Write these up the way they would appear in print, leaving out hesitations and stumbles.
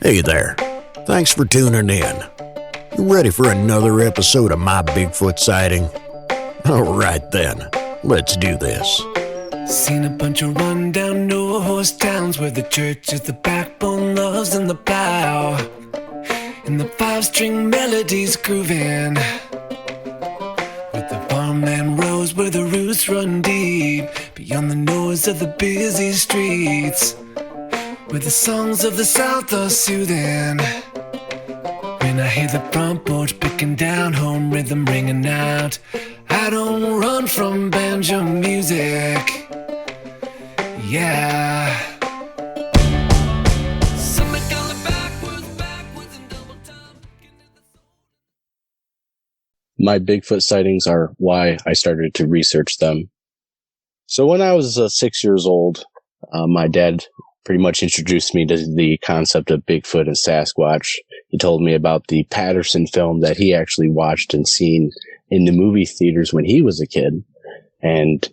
Hey there. Thanks for tuning in. You ready for another episode of my Bigfoot sighting? Alright then, let's do this. Seen a bunch of rundown no-horse towns where the church is the backbone, loves and the plow, and the five-string melodies grooving, with the farmland rows where the roots run deep, beyond the noise of the busy streets, where the songs of the South are soothing. When I hear the front porch picking down, home rhythm ringing out, I don't run from banjo music. Yeah. My Bigfoot sightings are why I started to research them. So when I was 6 years old, my dad pretty much introduced me to the concept of Bigfoot and Sasquatch. He told me about the Patterson film that he actually watched and seen in the movie theaters when he was a kid. And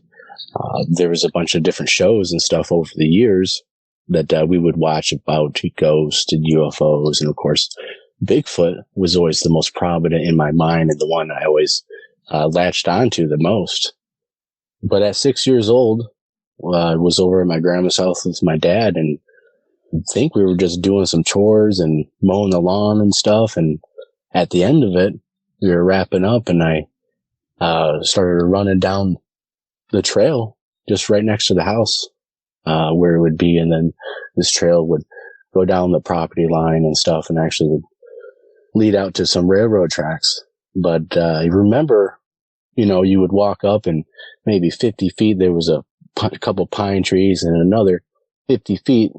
there was a bunch of different shows and stuff over the years that we would watch about ghosts and UFOs. And of course, Bigfoot was always the most prominent in my mind and the one I always latched onto the most. But at 6 years old, I was over at my grandma's house with my dad, and I think we were just doing some chores and mowing the lawn and stuff. And at the end of it, we were wrapping up, and I started running down the trail just right next to the house where it would be. And then this trail would go down the property line and stuff and actually would lead out to some railroad tracks. But I remember, you would walk up and maybe 50 feet, there was a couple pine trees, and another 50 feet,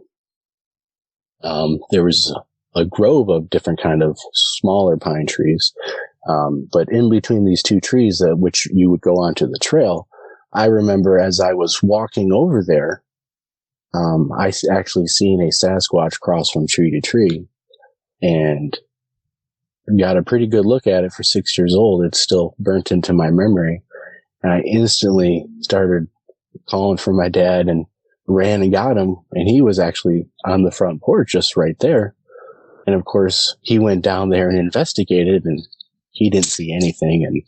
there was a grove of different kind of smaller pine trees. But in between these two trees, which you would go onto the trail, I remember as I was walking over there, I actually seen a Sasquatch cross from tree to tree, and got a pretty good look at it for 6 years old. It's still burnt into my memory. And I instantly started calling for my dad and ran and got him. And he was actually on the front porch just right there. And of course, he went down there and investigated, and he didn't see anything. And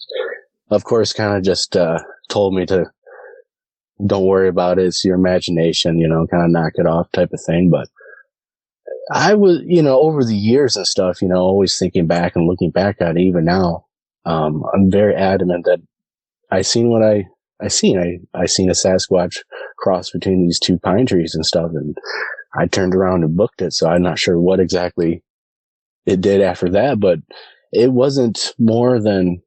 of course, kind of just told me to don't worry about it. It's your imagination, kind of knock it off type of thing. But I was, over the years and stuff, always thinking back and looking back at it, even now, I'm very adamant that I seen what I seen. I seen a Sasquatch cross between these two pine trees and stuff, and I turned around and booked it. So I'm not sure what exactly it did after that, but it wasn't more than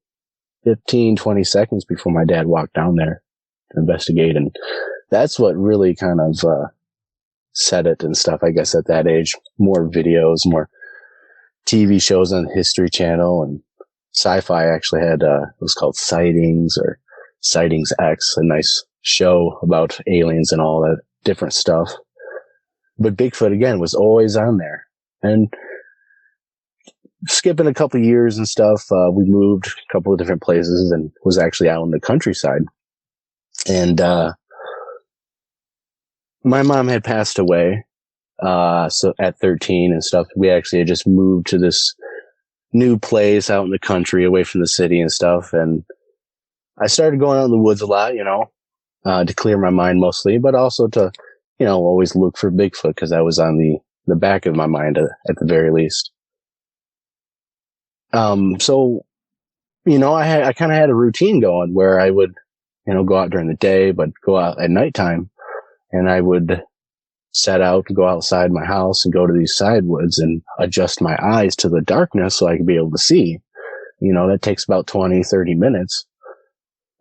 15, 20 seconds before my dad walked down there to investigate. And that's what really kind of set it and stuff, I guess, at that age. More videos, more TV shows on the History Channel, and Sci-Fi actually had, it was called Sightings or Sightings X, a nice show about aliens and all that different stuff. But Bigfoot, again, was always on there. And skipping a couple of years and stuff, we moved a couple of different places and was actually out in the countryside. And my mom had passed away, so at 13 and stuff. We actually had just moved to this new place out in the country, away from the city and stuff. And I started going out in the woods a lot, to clear my mind mostly, but also to, always look for Bigfoot, because that was on the back of my mind at the very least. So, I kind of had a routine going where I would, go out during the day, but go out at nighttime, and I would set out to go outside my house and go to these side woods and adjust my eyes to the darkness so I could be able to see. That takes about 20, 30 minutes.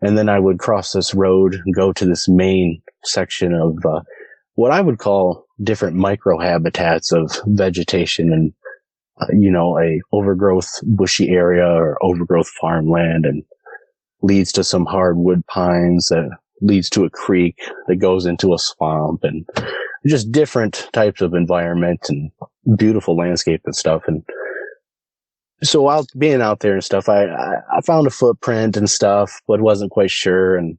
And then I would cross this road and go to this main section of what I would call different microhabitats of vegetation and, a overgrowth bushy area or overgrowth farmland, and leads to some hardwood pines that leads to a creek that goes into a swamp, and just different types of environment and beautiful landscape and stuff. And so while being out there and stuff, I found a footprint and stuff, but wasn't quite sure. And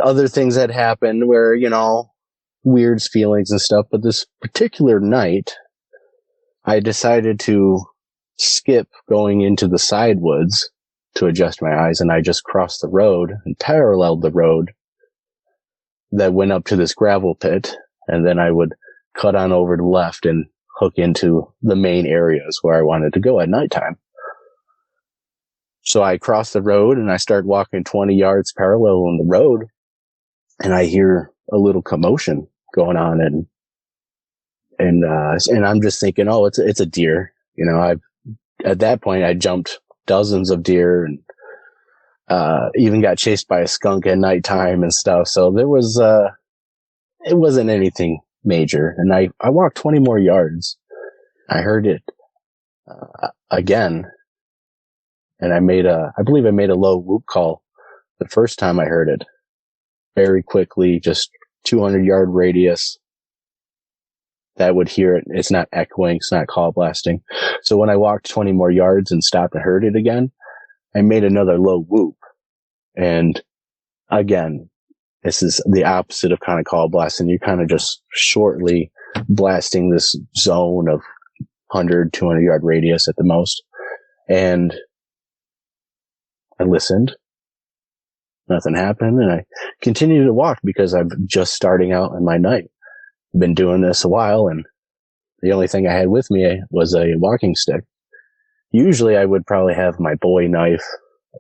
other things had happened where, weird feelings and stuff. But this particular night, I decided to skip going into the side woods to adjust my eyes, and I just crossed the road and paralleled the road that went up to this gravel pit, and then I would cut on over to the left and hook into the main areas where I wanted to go at nighttime. So I crossed the road and I start walking 20 yards parallel on the road, and I hear a little commotion going on, and I'm just thinking, oh, it's a deer. You know, at that point I jumped dozens of deer and even got chased by a skunk at nighttime and stuff. So there was it wasn't anything major, and I walked 20 more yards. I heard it again, and I believe I made a low whoop call the first time I heard it. Very quickly, just 200-yard radius. That would hear it. It's not echoing. It's not call blasting. So when I walked 20 more yards and stopped and heard it again, I made another low whoop. And again, this is the opposite of kind of call blasting. You're kind of just shortly blasting this zone of 100, 200-yard radius at the most. And I listened. Nothing happened. And I continued to walk because I'm just starting out in my night. Been doing this a while, and the only thing I had with me was a walking stick. Usually I would probably have my bowie knife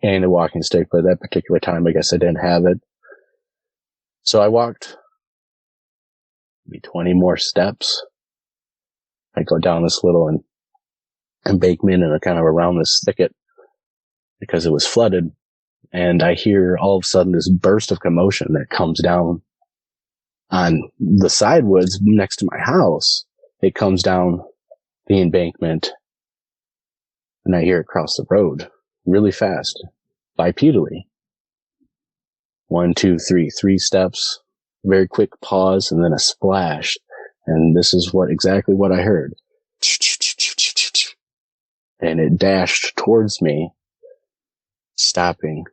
and a walking stick, but that particular time I guess I didn't have it. So I walked maybe 20 more steps. I go down this little embankment and kind of around this thicket because it was flooded, and I hear all of a sudden this burst of commotion that comes down on the side woods next to my house. It comes down the embankment, and I hear it cross the road really fast, bipedally. 1, 2, 3 steps, very quick pause, and then a splash. And this is exactly what I heard. And it dashed towards me, stopping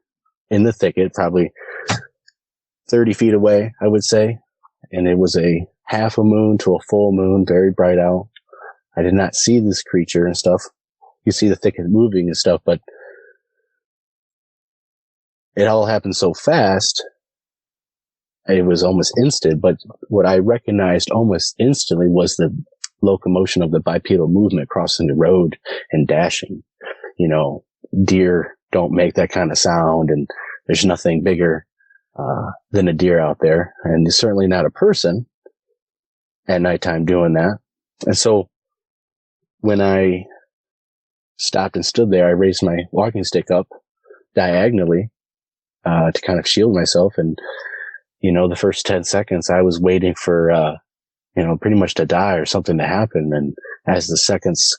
in the thicket, probably 30 feet away, I would say. And it was a half a moon to a full moon, very bright out. I did not see this creature and stuff. You see the thicket moving and stuff, but it all happened so fast. It was almost instant, but what I recognized almost instantly was the locomotion of the bipedal movement crossing the road and dashing. You know, deer don't make that kind of sound, and there's nothing bigger than a deer out there, and certainly not a person at nighttime doing that. And so when I stopped and stood there, I raised my walking stick up diagonally to kind of shield myself. And, you know, the first 10 seconds I was waiting for, pretty much to die or something to happen. And as the seconds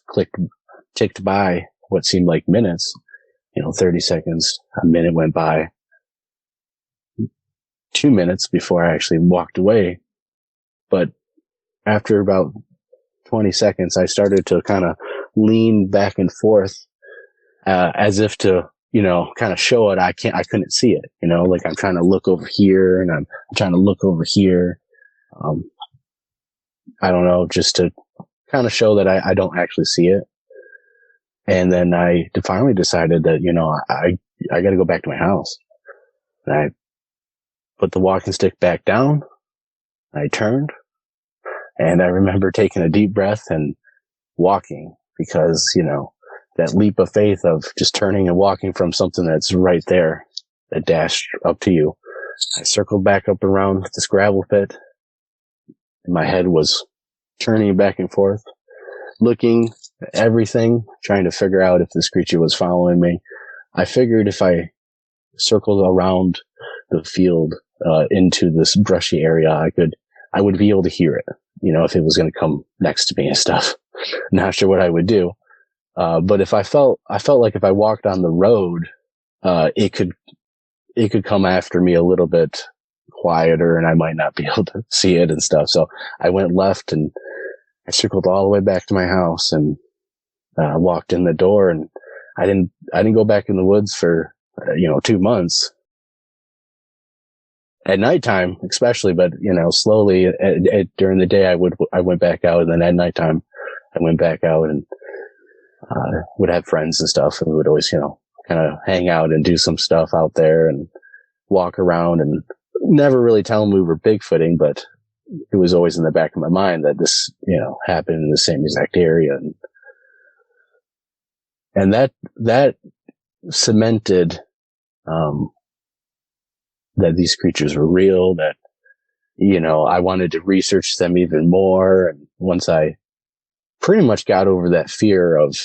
ticked by what seemed like minutes, 30 seconds, a minute went by, 2 minutes before I actually walked away. But after about 20 seconds, I started to kind of lean back and forth, as if to, kind of show it. I couldn't see it, like I'm trying to look over here and I'm trying to look over here. I don't know, just to kind of show that I don't actually see it. And then I finally decided that, I got to go back to my house. And I put the walking stick back down. I turned, and I remember taking a deep breath and walking, because, that leap of faith of just turning and walking from something that's right there that dashed up to you. I circled back up around this gravel pit, and my head was turning back and forth, looking at everything, trying to figure out if this creature was following me. I figured if I circled around the field into this brushy area, I would be able to hear it, if it was going to come next to me and stuff. Not sure what I would do. But if I felt like if I walked on the road, it could come after me a little bit quieter, and I might not be able to see it and stuff. So I went left, and I circled all the way back to my house, and walked in the door, and I didn't go back in the woods for 2 months. At nighttime, especially, but slowly during the day I went back out, and then at nighttime I went back out and would have friends and stuff, and we would always, kind of hang out and do some stuff out there and walk around, and never really tell them we were Bigfooting, but it was always in the back of my mind that this, happened in the same exact area. And that cemented, that these creatures were real, that, I wanted to research them even more. And once I pretty much got over that fear of,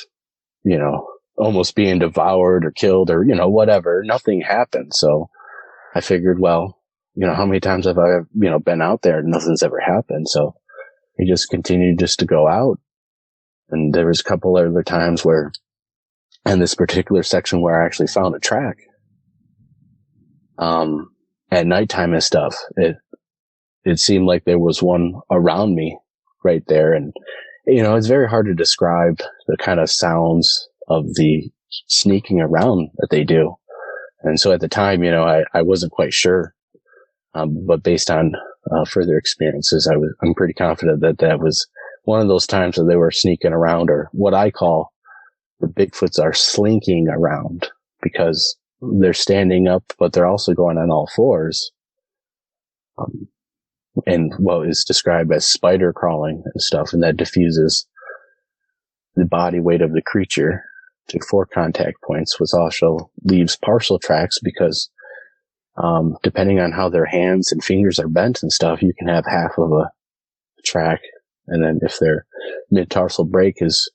almost being devoured or killed or, whatever, nothing happened. So I figured, well, how many times have I, been out there and nothing's ever happened? So I just continued just to go out. And there was a couple other times where, in this particular section where I actually found a track, at nighttime and stuff, it seemed like there was one around me right there. And, it's very hard to describe the kind of sounds of the sneaking around that they do. And so at the time, I wasn't quite sure. But based on further experiences, I'm pretty confident that was one of those times that they were sneaking around, or what I call the Bigfoots are slinking around, because they're standing up, but they're also going on all fours. And what is described as spider crawling and stuff, and that diffuses the body weight of the creature to 4 contact points, which also leaves partial tracks, because depending on how their hands and fingers are bent and stuff, you can have half of a track. And then if their mid-tarsal break is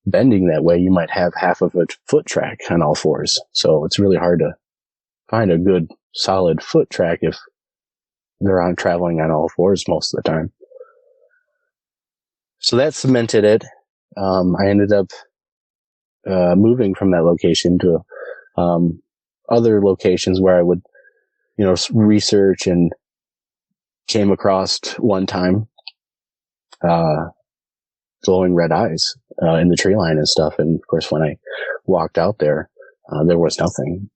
bending that way, you might have half of a foot track on all fours. So it's really hard to find a good solid foot track if they're traveling on all fours most of the time. So that cemented it. I ended up moving from that location to other locations where I would, research, and came across one time glowing red eyes in the tree line and stuff. And of course, when I walked out there, there was nothing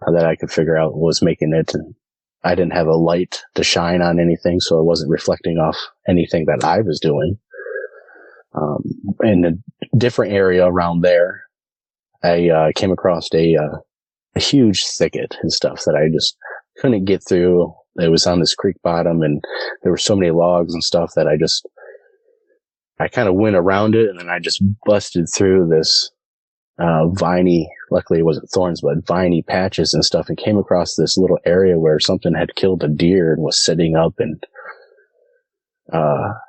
that I could figure out was making it. And I didn't have a light to shine on anything, so it wasn't reflecting off anything that I was doing. In a different area around there, I came across a huge thicket and stuff that I just couldn't get through. It was on this creek bottom, and there were so many logs and stuff that I kind of went around it, and then I just busted through this viney, luckily it wasn't thorns, but viney patches and stuff, and came across this little area where something had killed a deer and was sitting up and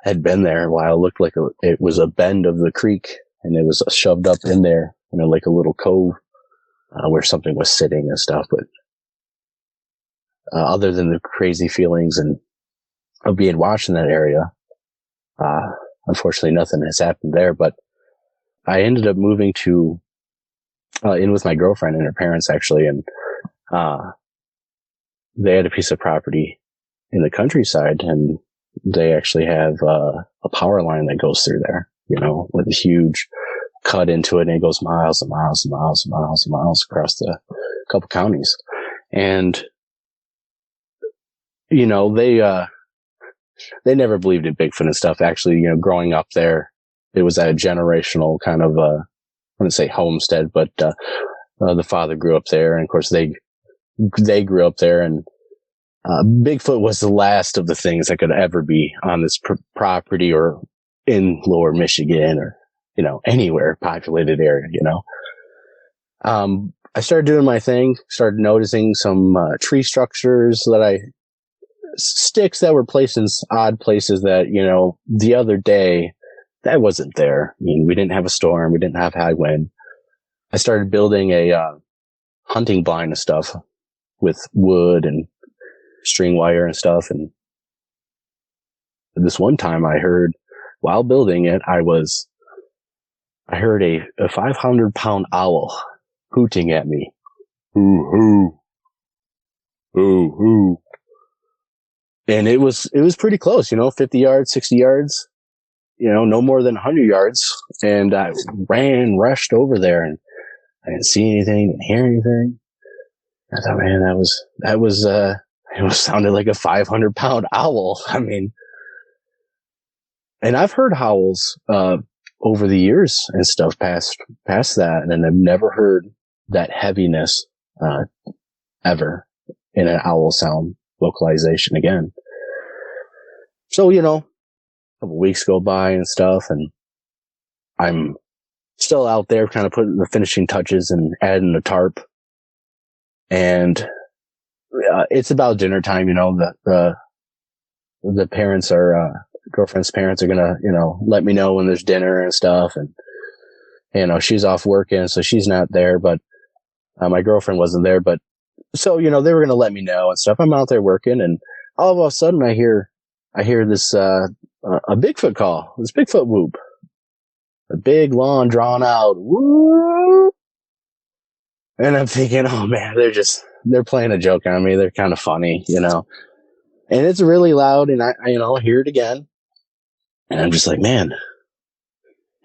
had been there a while. It looked like it was a bend of the creek, and it was shoved up in there, like a little cove where something was sitting and stuff. But other than the crazy feelings and of being watched in that area, unfortunately nothing has happened there. But I ended up moving to in with my girlfriend and her parents, actually, and they had a piece of property in the countryside, and they actually have a power line that goes through there, with a huge cut into it, and it goes miles and miles and miles and miles and miles across the couple counties. And they never believed in Bigfoot and stuff. Actually, growing up there, it was a generational kind of I wouldn't say homestead, but the father grew up there, and of course they grew up there, and Bigfoot was the last of the things that could ever be on this property or in lower Michigan or, anywhere populated area, I started doing my thing, started noticing some tree structures sticks that were placed in odd places that, the other day that wasn't there. I mean, we didn't have a storm. We didn't have high wind. I started building a hunting blind and stuff with wood and string wire and stuff. And this one time I heard, while building it, I heard a 500-pound owl hooting at me. Hoo, hoo. Hoo, hoo. And it was pretty close, 50 yards, 60 yards, no more than 100 yards. And I rushed over there, and I didn't see anything, didn't hear anything. I thought, man, it sounded like a 500-pound owl. I mean, and I've heard howls, over the years and stuff past that, and I've never heard that heaviness ever in an owl sound vocalization again. So, a couple weeks go by and stuff, and I'm still out there kind of putting the finishing touches and adding the tarp. And it's about dinner time, the parents are, girlfriend's parents are gonna, let me know when there's dinner and stuff. And, she's off working, so she's not there, but my girlfriend wasn't there. But so, they were gonna let me know and stuff. I'm out there working, and all of a sudden I hear this, a Bigfoot call, this Bigfoot whoop, a big, long, drawn out whoop. And I'm thinking, oh man, they're playing a joke on me. They're kind of funny, and it's really loud, and I hear it again, and I'm just like, man,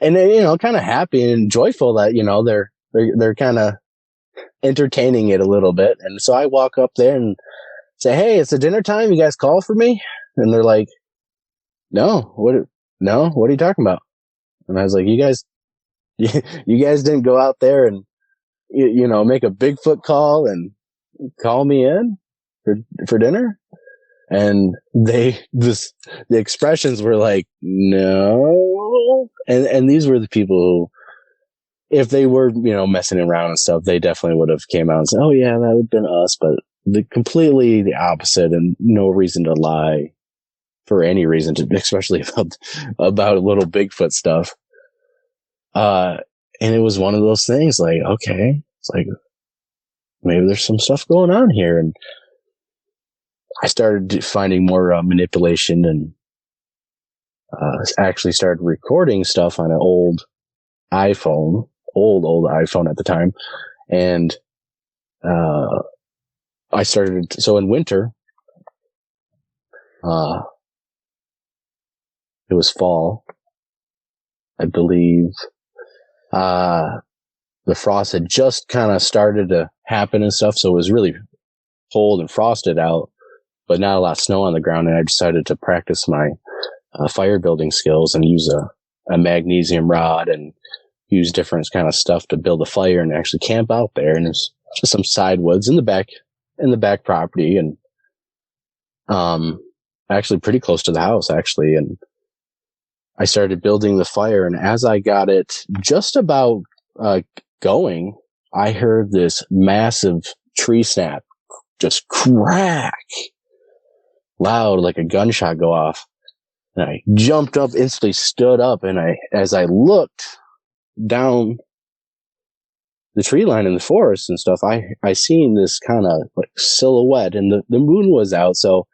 and then, kind of happy and joyful that, they're kind of entertaining it a little bit. And so I walk up there and say, hey, it's a dinner time. You guys call for me? And they're like, no, what are you talking about? And I was like, you guys didn't go out there and, make a Bigfoot call and call me in for dinner? And the expressions were like, no. And these were the people who, if they were, messing around and stuff, they definitely would have came out and said, oh yeah, that would have been us. But completely the opposite, and no reason to lie for any reason, especially about little Bigfoot stuff. And it was one of those things like, okay, it's like, maybe there's some stuff going on here. And I started finding more manipulation, and actually started recording stuff on an old iPhone at the time. And I started, so in winter, it was fall, I believe. The frost had just kind of started to happen and stuff, so it was really cold and frosted out, but not a lot of snow on the ground. And I decided to practice my fire building skills and use a magnesium rod and use different kind of stuff to build a fire and actually camp out there. And there's just some side woods in the back property, and actually pretty close to the house actually. And I started building the fire, and as I got it just about going, I heard this massive tree snap just crack loud, like a gunshot go off. And I jumped up, instantly stood up, and as I looked down the tree line in the forest and stuff, I seen this kind of like silhouette, and the moon was out, so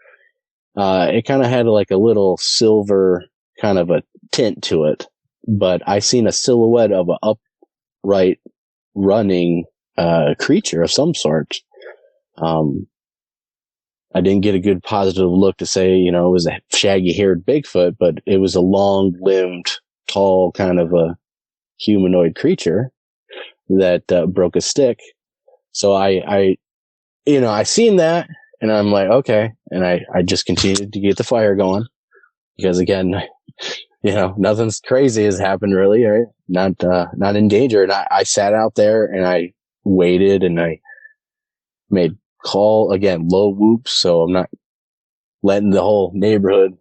it kind of had like a little silver kind of a tint to it. But I seen a silhouette of an upright running creature of some sort. I didn't get a good positive look to say, it was a shaggy-haired Bigfoot, but it was a long-limbed, tall kind of a humanoid creature that broke a stick. So I seen that, and I'm like, okay. And I just continued to get the fire going, because again, nothing's crazy has happened really, right? Not in danger. And I sat out there and I waited, and I made call again, low whoops. So I'm not letting the whole neighborhood,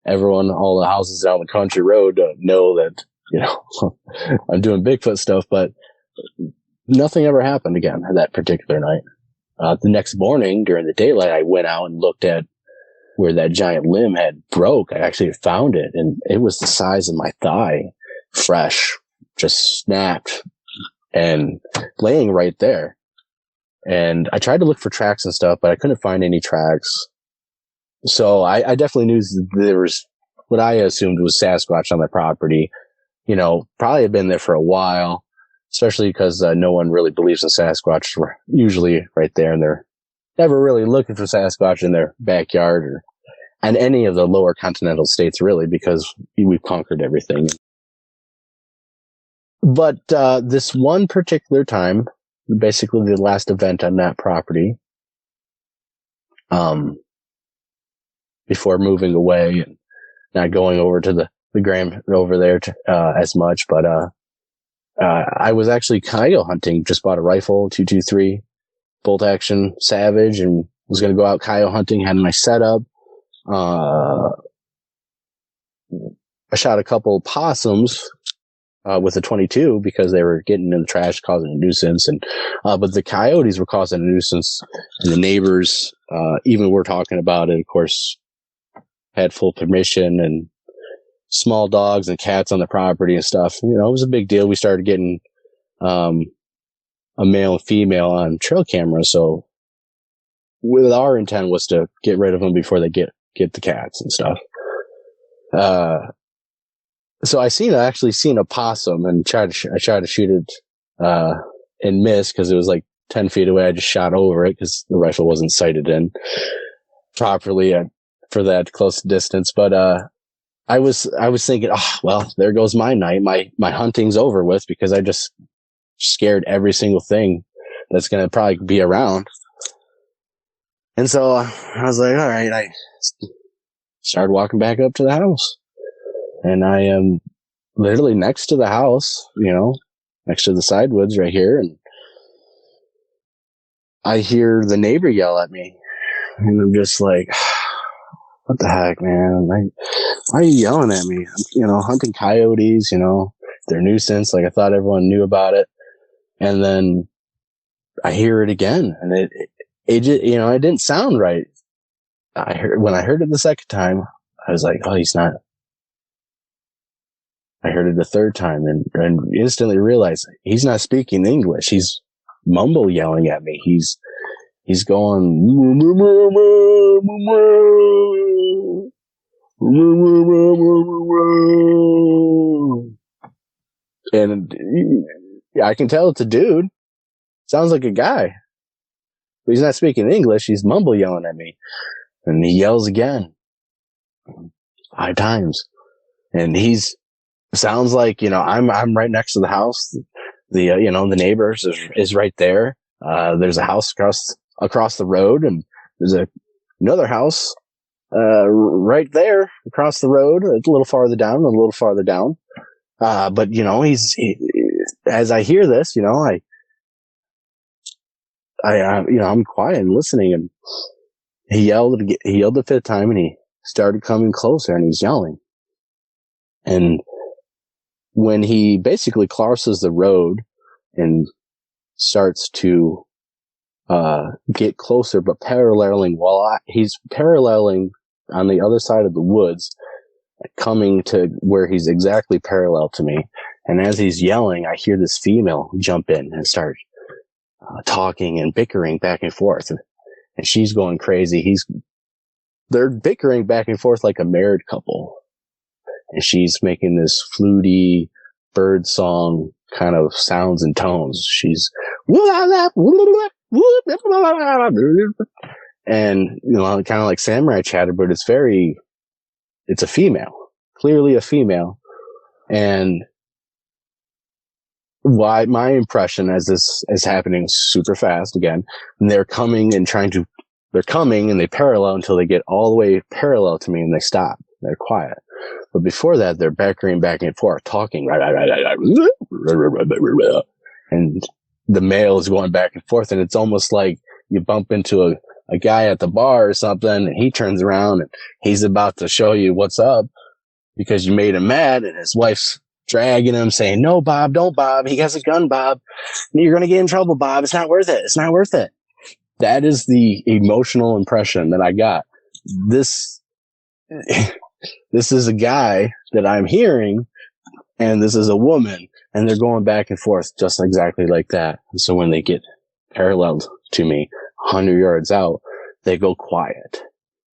everyone, all the houses down the country road know that, I'm doing Bigfoot stuff. But nothing ever happened again that particular night. The next morning during the daylight, I went out and looked at where that giant limb had broke. I actually found it, and it was the size of my thigh, fresh, just snapped and laying right there. And I tried to look for tracks and stuff, but I couldn't find any tracks. So I definitely knew there was what I assumed was Sasquatch on the property. Probably had been there for a while, especially because no one really believes in Sasquatch. We're usually right there, and they're never really looking for Sasquatch in their backyard or in any of the lower continental states, really, because we've conquered everything. But this one particular time, basically the last event on that property, before moving away and not going over to the the gram over there as much, but I was actually coyote hunting. Just bought a rifle, 223 bolt action Savage, and was going to go out coyote hunting. Had my setup. I shot a couple possums with a 22 because they were getting in the trash, causing a nuisance, and but the coyotes were causing a nuisance, and the neighbors even were talking about it. Of course, had full permission, and small dogs and cats on the property and stuff. You know, it was a big deal. We started getting a male and female on trail camera. So with our intent was to get rid of them before they get the cats and stuff. So I actually seen a possum and I tried to shoot it and miss because it was like 10 feet away. I just shot over it because the rifle wasn't sighted in properly for that close distance. But I was thinking, oh, well, there goes my night. My hunting's over with because I just scared every single thing that's going to probably be around. And so I was like, all right, I started walking back up to the house, and I am literally next to the house, you know, next to the side woods right here. And I hear the neighbor yell at me, and I'm just like, what the heck, man? Why are you yelling at me? I'm, you know, hunting coyotes, you know, they're a nuisance. Like, I thought everyone knew about it. And then I hear it again, and it just, you know, it didn't sound right. When I heard it the second time, I was like, oh, he's not. I heard it the third time and instantly realized he's not speaking English. He's mumble yelling at me. He's going, and I can tell it's a dude. Sounds like a guy. But he's not speaking English. He's mumble yelling at me. And he yells again 5 times. And sounds like, you know, I'm right next to the house. The you know, the neighbors is right there. There's a house across the road, and there's another house right there across the road, a little farther down. But you know, as I hear this, you know, I you know, I'm quiet and listening, and he yelled the 5th time, and he started coming closer, and he's yelling. And when he basically crosses the road and starts to get closer, but he's paralleling on the other side of the woods, coming to where he's exactly parallel to me. And as he's yelling, I hear this female jump in and start talking and bickering back and forth. And she's going crazy. They're bickering back and forth like a married couple. And she's making this fluty bird song kind of sounds and tones. She's and, you know, kind of like samurai chatter, but it's a female, clearly a female. And why my impression as this is happening super fast again, and they're coming and they parallel until they get all the way parallel to me, and they stop. They're quiet. But before that, they're bickering back and forth, talking. And the male is going back and forth, and it's almost like you bump into a guy at the bar or something, and he turns around and he's about to show you what's up because you made him mad, and his wife's dragging him, saying, "No, Bob, don't, Bob. He has a gun, Bob. You're going to get in trouble, Bob. It's not worth it. It's not worth it." That is the emotional impression that I got. This is a guy that I'm hearing, and this is a woman, and they're going back and forth just exactly like that. And so when they get paralleled to me 100 yards out, they go quiet.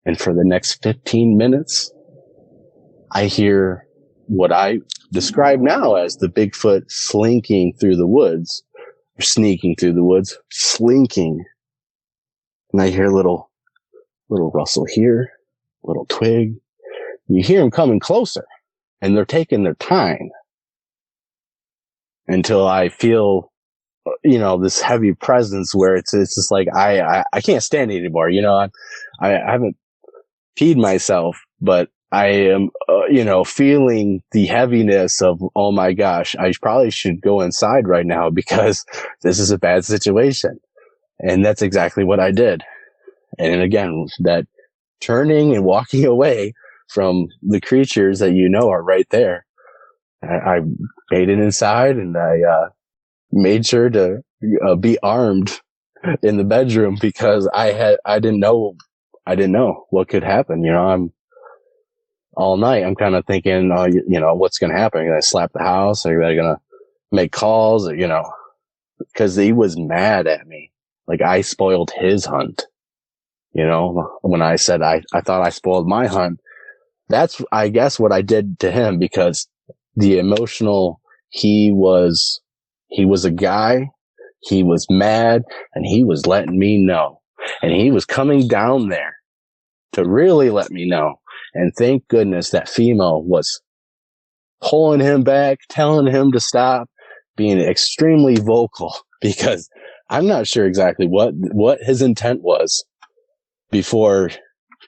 And for the next 15 minutes, I hear what I describe now as the Bigfoot slinking through the woods, or sneaking through the woods, slinking. And I hear a little rustle here, little twig. You hear them coming closer, and they're taking their time until I feel, you know, this heavy presence where it's just like, I can't stand it anymore. You know, I haven't peed myself, but I am, feeling the heaviness of, oh my gosh, I probably should go inside right now because this is a bad situation. And that's exactly what I did. And again, that turning and walking away from the creatures that are right there. I made it inside, and I made sure to be armed in the bedroom because I didn't know what could happen. I'm all night. I'm kind of thinking, what's going to happen? Are I slap the house? Are they going to make calls? Because he was mad at me. Like I spoiled his hunt. When I said I thought I spoiled my hunt, that's, I guess, what I did to him, because the emotional, he was a guy, he was mad, and he was letting me know. And he was coming down there to really let me know. And thank goodness that female was pulling him back, telling him to stop, being extremely vocal, because I'm not sure exactly what his intent was before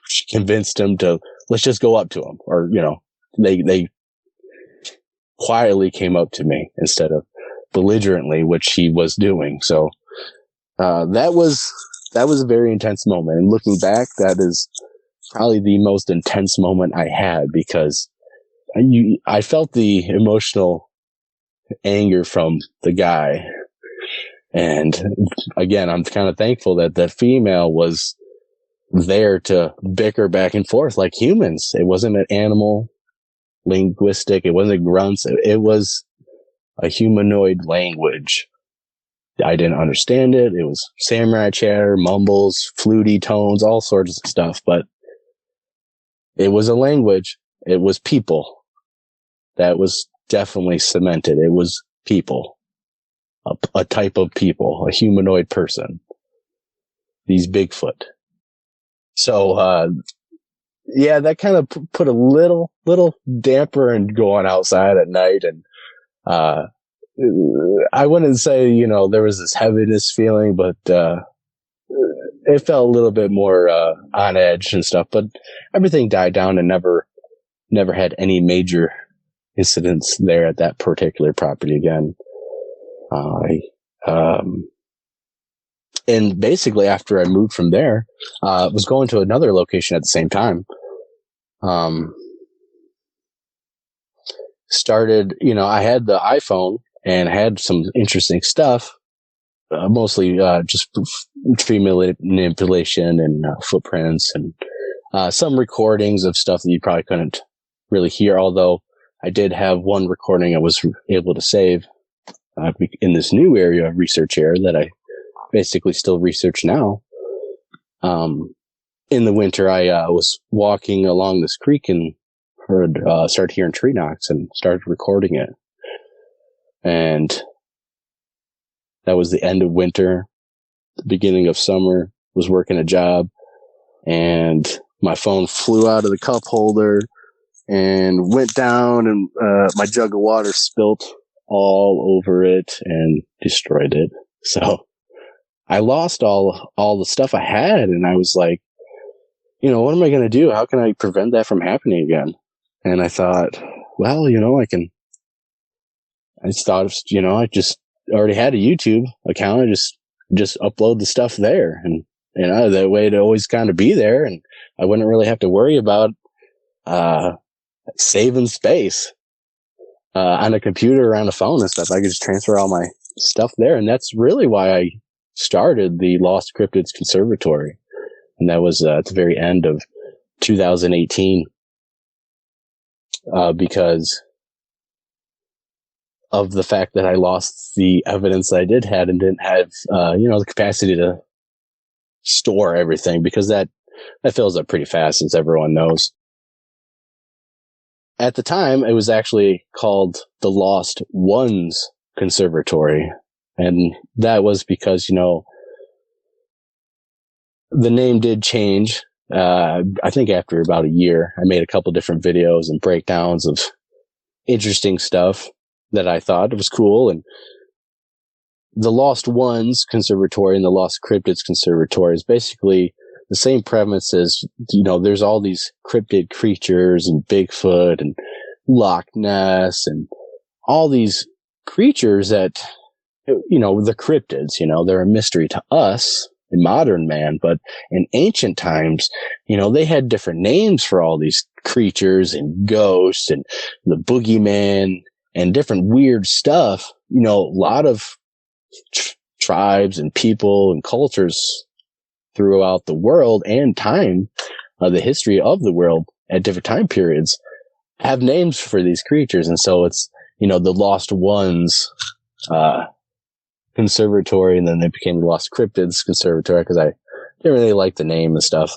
she convinced him to, let's just go up to him. Or, they quietly came up to me instead of belligerently, which he was doing. So, that was a very intense moment. And looking back, that is probably the most intense moment I had, because I felt the emotional anger from the guy. And again, I'm kind of thankful that the female was there to bicker back and forth like humans. It wasn't an animal linguistic. It wasn't grunts. It was a humanoid language. I didn't understand it. It was samurai chatter, mumbles, fluty tones, all sorts of stuff. But it was a language. It was people. That was definitely cemented. It was people. A type of people. A humanoid person. These Bigfoot. So, yeah, that kind of put a little damper in going outside at night. And, I wouldn't say, there was this heaviness feeling, but, it felt a little bit more, on edge and stuff, but everything died down and never had any major incidents there at that particular property again. And basically after I moved from there, was going to another location at the same time. Started, I had the iPhone and had some interesting stuff, mostly, just tree manipulation and footprints and, some recordings of stuff that you probably couldn't really hear. Although I did have one recording I was able to save, in this new area of research area that I basically still research now. In the winter, I was walking along this creek and started hearing tree knocks and started recording it. And that was the end of winter, the beginning of summer. Was working a job, and my phone flew out of the cup holder and went down, and my jug of water spilt all over it and destroyed it. So I lost all the stuff I had, and I was like, what am I going to do? How can I prevent that from happening again? And I thought, well, I just thought, I just already had a YouTube account. I just upload the stuff there, and that way it'd always kind of be there, and I wouldn't really have to worry about saving space on a computer or on a phone and stuff. I could just transfer all my stuff there, and that's really why I started the Lost Cryptids Conservatory, and that was at the very end of 2018, because of the fact that I lost the evidence I did have and didn't have, the capacity to store everything, because that fills up pretty fast, as everyone knows. At the time, it was actually called the Lost Ones Conservatory. And that was because, the name did change. I think after about a year, I made a couple different videos and breakdowns of interesting stuff that I thought was cool. And the Lost Ones Conservatory and the Lost Cryptids Conservatory is basically the same premise as, there's all these cryptid creatures and Bigfoot and Loch Ness and all these creatures that, the cryptids, they're a mystery to us in modern man, but in ancient times, they had different names for all these creatures and ghosts and the boogeyman and different weird stuff. A lot of tribes and people and cultures throughout the world and time, the history of the world at different time periods have names for these creatures. And so it's, the Lost Ones, Conservatory, and then they became the Lost Cryptids Conservatory because I didn't really like the name and stuff.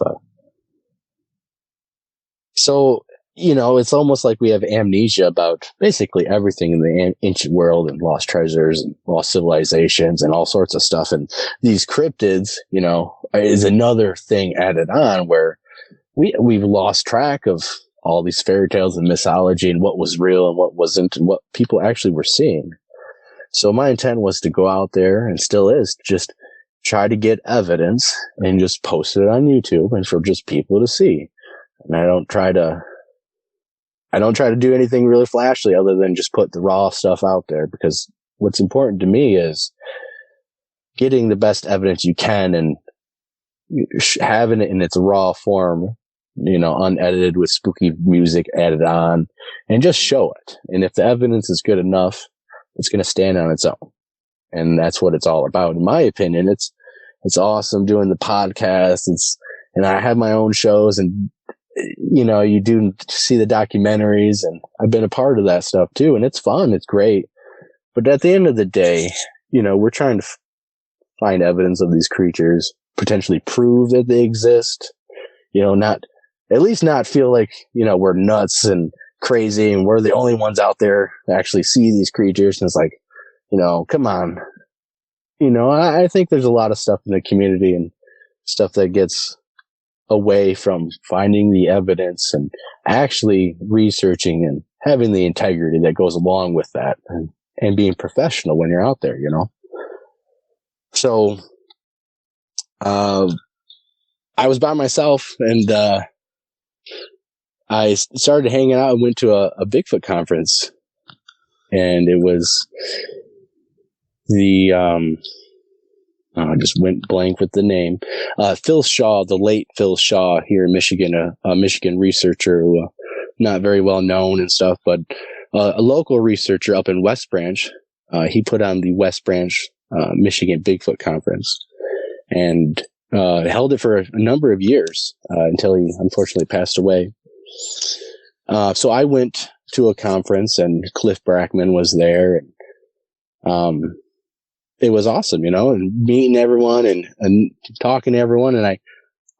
So, it's almost like we have amnesia about basically everything in the ancient world and lost treasures and lost civilizations and all sorts of stuff. And these cryptids, is another thing added on where we've lost track of all these fairy tales and mythology and what was real and what wasn't and what people actually were seeing. So my intent was to go out there, and still is, just try to get evidence and just post it on YouTube and for just people to see. And I don't try to do anything really flashy other than just put the raw stuff out there, because what's important to me is getting the best evidence you can and having it in its raw form, unedited with spooky music added on, and just show it. And if the evidence is good enough, it's going to stand on its own. And that's what it's all about. In my opinion, it's awesome doing the podcast. And I have my own shows, and, you do see the documentaries, and I've been a part of that stuff too. And it's fun. It's great. But at the end of the day, we're trying to find evidence of these creatures, potentially prove that they exist, at least not feel like, we're nuts and crazy and we're the only ones out there that actually see these creatures. And it's like, come on. I think there's a lot of stuff in the community and stuff that gets away from finding the evidence and actually researching and having the integrity that goes along with that, and being professional when you're out there, So, I was by myself, and, I started hanging out and went to a Bigfoot conference, and it was I just went blank with the name. Phil Shaw, the late Phil Shaw here in Michigan, a Michigan researcher, who, not very well known and stuff, but a local researcher up in West Branch. He put on the West Branch, Michigan Bigfoot conference, and held it for a number of years until he unfortunately passed away. So I went to a conference, and Cliff Brackman was there, and it was awesome, and meeting everyone and talking to everyone. And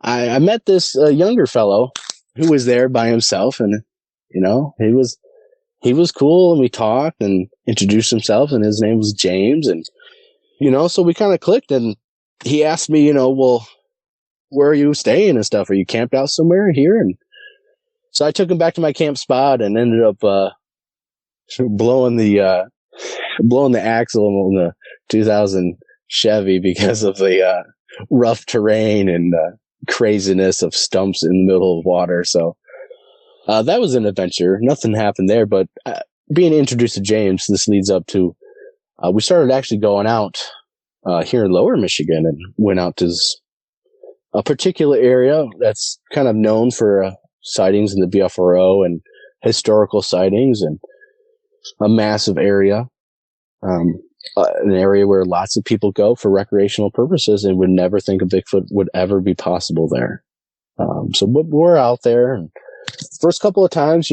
I met this younger fellow who was there by himself, and he was cool, and we talked and introduced himself, and his name was James, and so we kind of clicked, and he asked me, well, where are you staying and stuff? Are you camped out somewhere here? And so I took him back to my camp spot and ended up blowing the axle on the 2000 Chevy because of the rough terrain and craziness of stumps in the middle of water. So that was an adventure. Nothing happened there, but being introduced to James, this leads up to we started actually going out here in Lower Michigan, and went out to a particular area that's kind of known for sightings in the BFRO and historical sightings, and a massive area, an area where lots of people go for recreational purposes, and would never think a Bigfoot would ever be possible there. So we're out there, and first couple of times,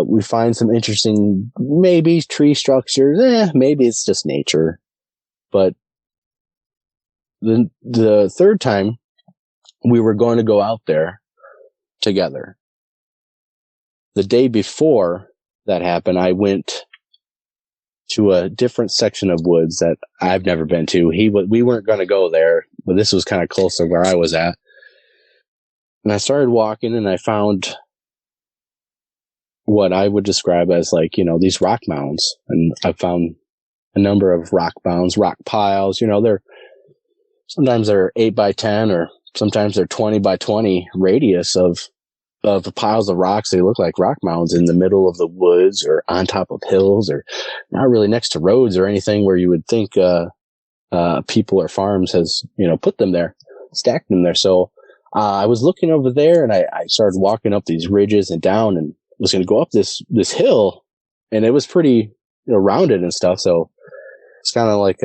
we find some interesting, maybe tree structures. Maybe it's just nature. But the third time, we were going to go out there together. The day before that happened, I went to a different section of woods that I've never been to. We weren't going to go there, but this was kind of close to where I was at. And I started walking, and I found what I would describe as these rock mounds. And I found a number of rock mounds, rock piles. Sometimes they're 8 by 10 or sometimes they're 20 by 20 radius of piles of rocks. They look like rock mounds in the middle of the woods or on top of hills, or not really next to roads or anything where you would think people or farms has, put them there, stacked them there. So I was looking over there, and I started walking up these ridges and down, and was going to go up this hill, and it was pretty rounded and stuff. So it's kind of like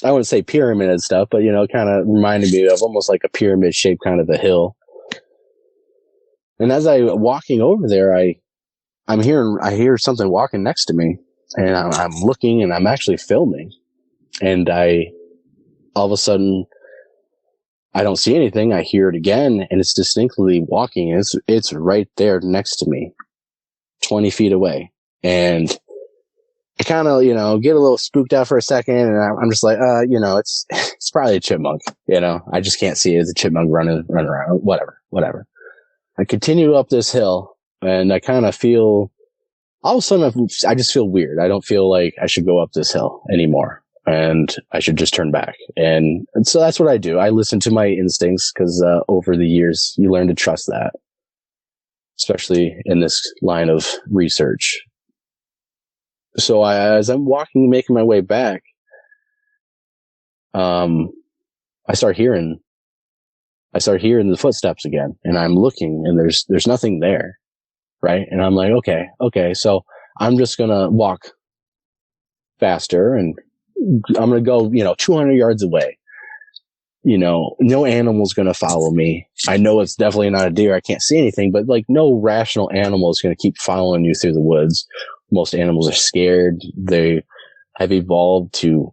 I wouldn't say pyramid and stuff, but kind of reminded me of almost like a pyramid shaped kind of a hill. And as I walking over there, I hear something walking next to me, and I'm looking, and I'm actually filming, and all of a sudden I don't see anything. I hear it again, and it's distinctly walking. It's right there next to me, 20 feet away. And I kind of, get a little spooked out for a second, and I'm just like, it's probably a chipmunk. I just can't see it as a chipmunk running around. Whatever. I continue up this hill, and I kind of feel, all of a sudden, I just feel weird. I don't feel like I should go up this hill anymore, and I should just turn back. And so that's what I do. I listen to my instincts, because over the years, you learn to trust that, especially in this line of research. So as I'm walking, making my way back, I start hearing the footsteps again, and I'm looking, and there's nothing there. Right. And I'm like, okay. So I'm just going to walk faster, and I'm going to go, 200 yards away. No animal's going to follow me. I know it's definitely not a deer. I can't see anything, but like no rational animal is going to keep following you through the woods. Most animals are scared. They have evolved to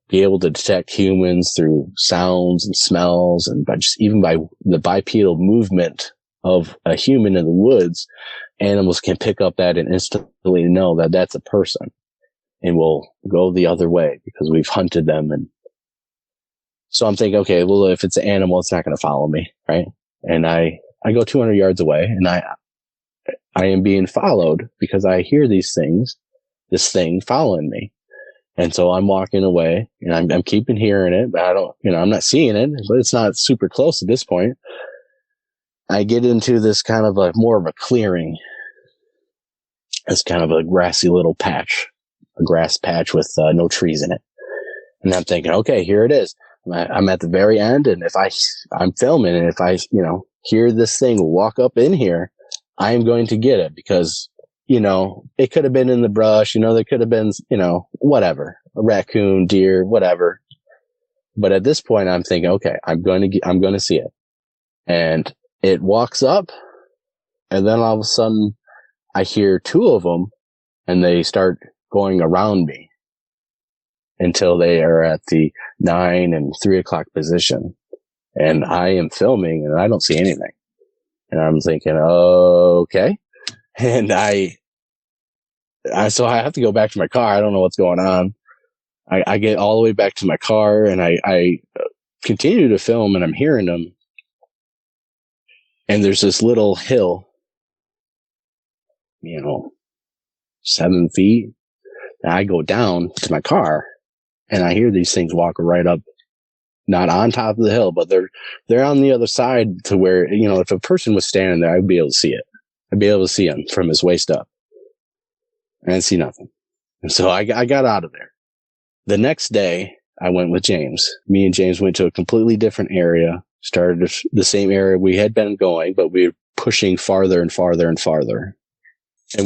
be able to detect humans through sounds and smells, and even by the bipedal movement of a human in the woods, animals can pick up that and instantly know that that's a person, and will go the other way because we've hunted them. And so I'm thinking, okay, well, if it's an animal, it's not going to follow me, right? And I go 200 yards away, and I am being followed because I hear this thing following me. And so I'm walking away, and I'm keeping hearing it, but I don't, I'm not seeing it, but it's not super close at this point. I get into this kind of more of a clearing. It's kind of a grassy little patch, a grass patch with no trees in it. And I'm thinking, okay, here it is. I'm at the very end, and if I'm filming, and if I, hear this thing walk up in here, I am going to get it, because, it could have been in the brush, there could have been, whatever, a raccoon, deer, whatever. But at this point, I'm thinking, okay, I'm going to see it. And it walks up, and then all of a sudden I hear two of them, and they start going around me until they are at the 9 and 3 o'clock position. And I am filming, and I don't see anything. And I'm thinking, okay. And so I have to go back to my car. I don't know what's going on. I get all the way back to my car, and I continue to film, and I'm hearing them. And there's this little hill, 7 feet. And I go down to my car, and I hear these things walk right up, not on top of the hill, but they're on the other side to where, if a person was standing there, I'd be able to see it. I'd be able to see him from his waist up. I didn't see nothing. And so I got out of there. The next day, I went with James. Me and James went to a completely different area, started the same area we had been going, but we were pushing farther and farther and farther. And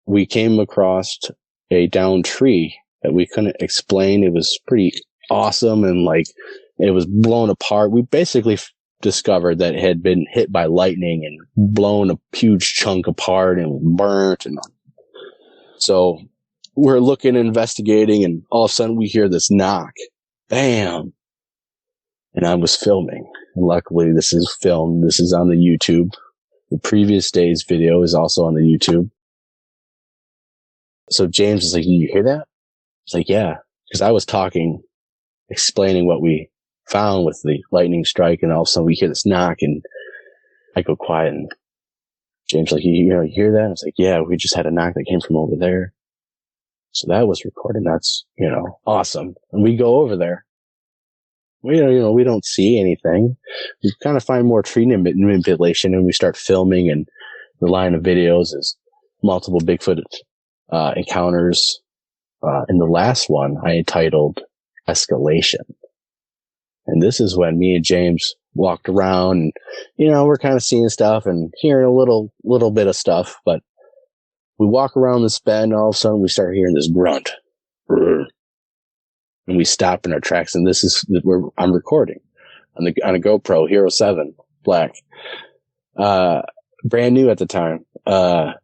we came across a downed tree that we couldn't explain. It was pretty awesome, and it was blown apart. We basically discovered that it had been hit by lightning and blown a huge chunk apart and burnt. And so we're looking, investigating, and all of a sudden we hear this knock. Bam! And I was filming. And luckily this is filmed. This is on the YouTube. The previous day's video is also on the YouTube. So James is like, "You hear that?" It's like, "Yeah." Because I was talking, explaining what we found with the lightning strike, and all of a sudden we hear this knock, and I go quiet, and James is like, you hear that? And I was like, "Yeah, we just had a knock that came from over there." So that was recorded. That's, awesome. And we go over there, we don't see anything. We kind of find more tree manipulation, and we start filming, and the line of videos is multiple Bigfoot encounters. And the last one I entitled Escalation. And this is when me and James walked around, and, we're kind of seeing stuff and hearing a little bit of stuff, but we walk around this bend, and all of a sudden we start hearing this grunt. And we stop in our tracks, and this is where I'm recording on a GoPro Hero 7 Black, brand new at the time. And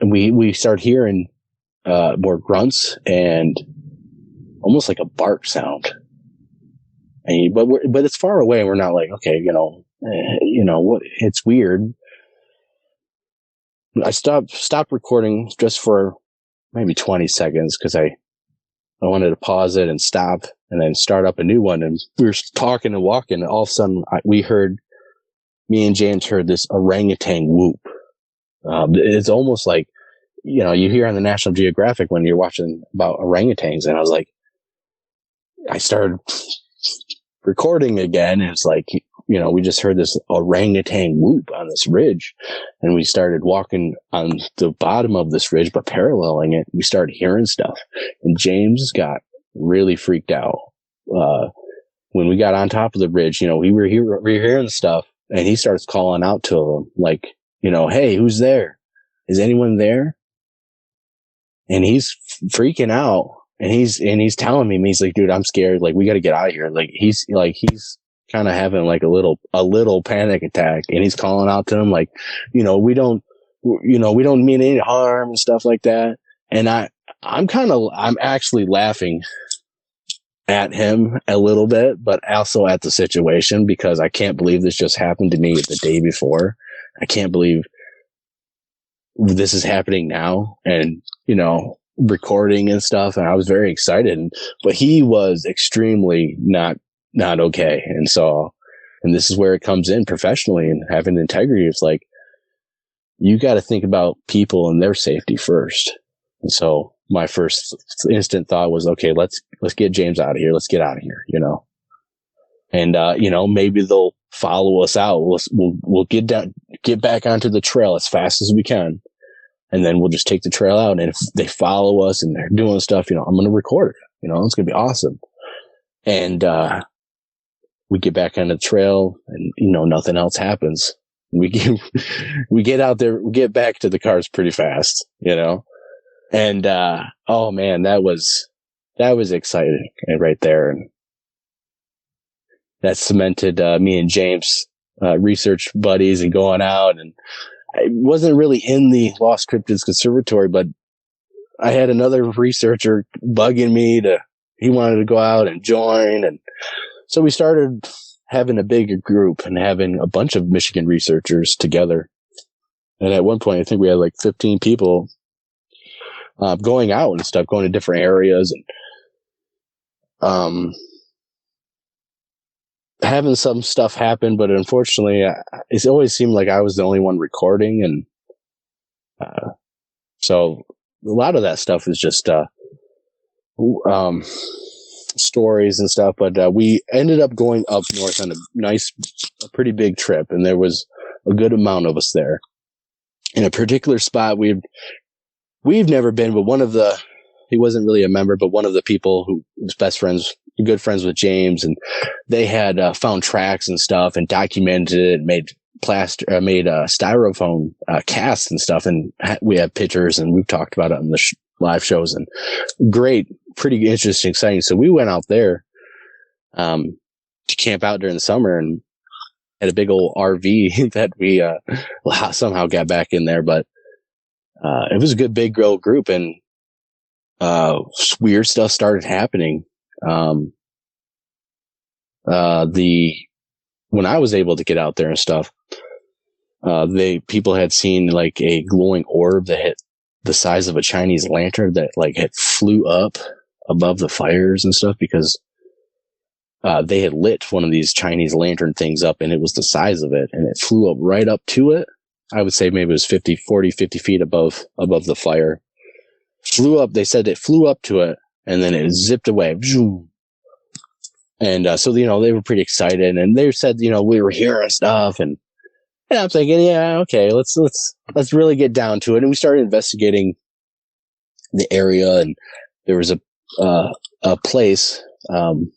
we start hearing more grunts and almost like a bark sound. But it's far away, and we're not like, okay, what? It's weird. I stopped recording just for maybe 20 seconds because I wanted to pause it and stop and then start up a new one. And we were talking and walking, and all of a sudden me and James heard this orangutan whoop. It's almost like, you hear on the National Geographic when you're watching about orangutans. And I started recording again, and it's like, we just heard this orangutan whoop on this ridge, and we started walking on the bottom of this ridge, but paralleling it, we started hearing stuff, and James got really freaked out. When we got on top of the ridge, we were hearing stuff, and he starts calling out to them, like, hey, who's there? Is anyone there? And he's freaking out, and he's telling me, he's like, dude, I'm scared. Like, we got to get out of here. Like, he's kind of having like a little panic attack, and he's calling out to him like, we don't mean any harm and stuff like that. And I'm actually laughing at him a little bit, but also at the situation, because I can't believe this just happened to me the day before. I can't believe this is happening now, and, recording and stuff. And I was very excited, but he was extremely not okay. And this is where it comes in professionally and having integrity. It's like, you got to think about people and their safety first. And so my first instant thought was, okay, let's get James out of here. Let's get out of here, and, maybe they'll follow us out. We'll get back onto the trail as fast as we can. And then we'll just take the trail out. And if they follow us and they're doing stuff, I'm going to record it. It's going to be awesome. And, we get back on the trail, and, nothing else happens. We get out there, we get back to the cars pretty fast, and, oh man, that was exciting right there. And that cemented, me and James, research buddies and going out. And I wasn't really in the Lost Cryptids Conservatory, but I had another researcher bugging me he wanted to go out and join. And so we started having a bigger group and having a bunch of Michigan researchers together. And at one point, I think we had like 15 people going out and stuff, going to different areas, and having some stuff happen. But unfortunately, it always seemed like I was the only one recording. And so a lot of that stuff is just stories and stuff. But we ended up going up north on a pretty big trip, and there was a good amount of us there. In a particular spot we've never been, but he wasn't really a member, but one of the people who was good friends with James, and they had found tracks and stuff and documented it, and made styrofoam casts and stuff. And we have pictures, and we've talked about it on the live shows, and great, pretty interesting, exciting. So we went out there to camp out during the summer, and had a big old RV that we somehow got back in there. But it was a good big group, and weird stuff started happening. When I was able to get out there and stuff, people had seen like a glowing orb that hit the size of a Chinese lantern that like had flew up above the fires and stuff, because they had lit one of these Chinese lantern things up, and it was the size of it, and it flew up right up to it. I would say maybe it was 50 feet above the fire. They said it flew up to it, and then it zipped away. And so, they were pretty excited, and they said, we were hearing stuff, and I'm thinking, yeah, okay, let's really get down to it. And we started investigating the area, and there was a place from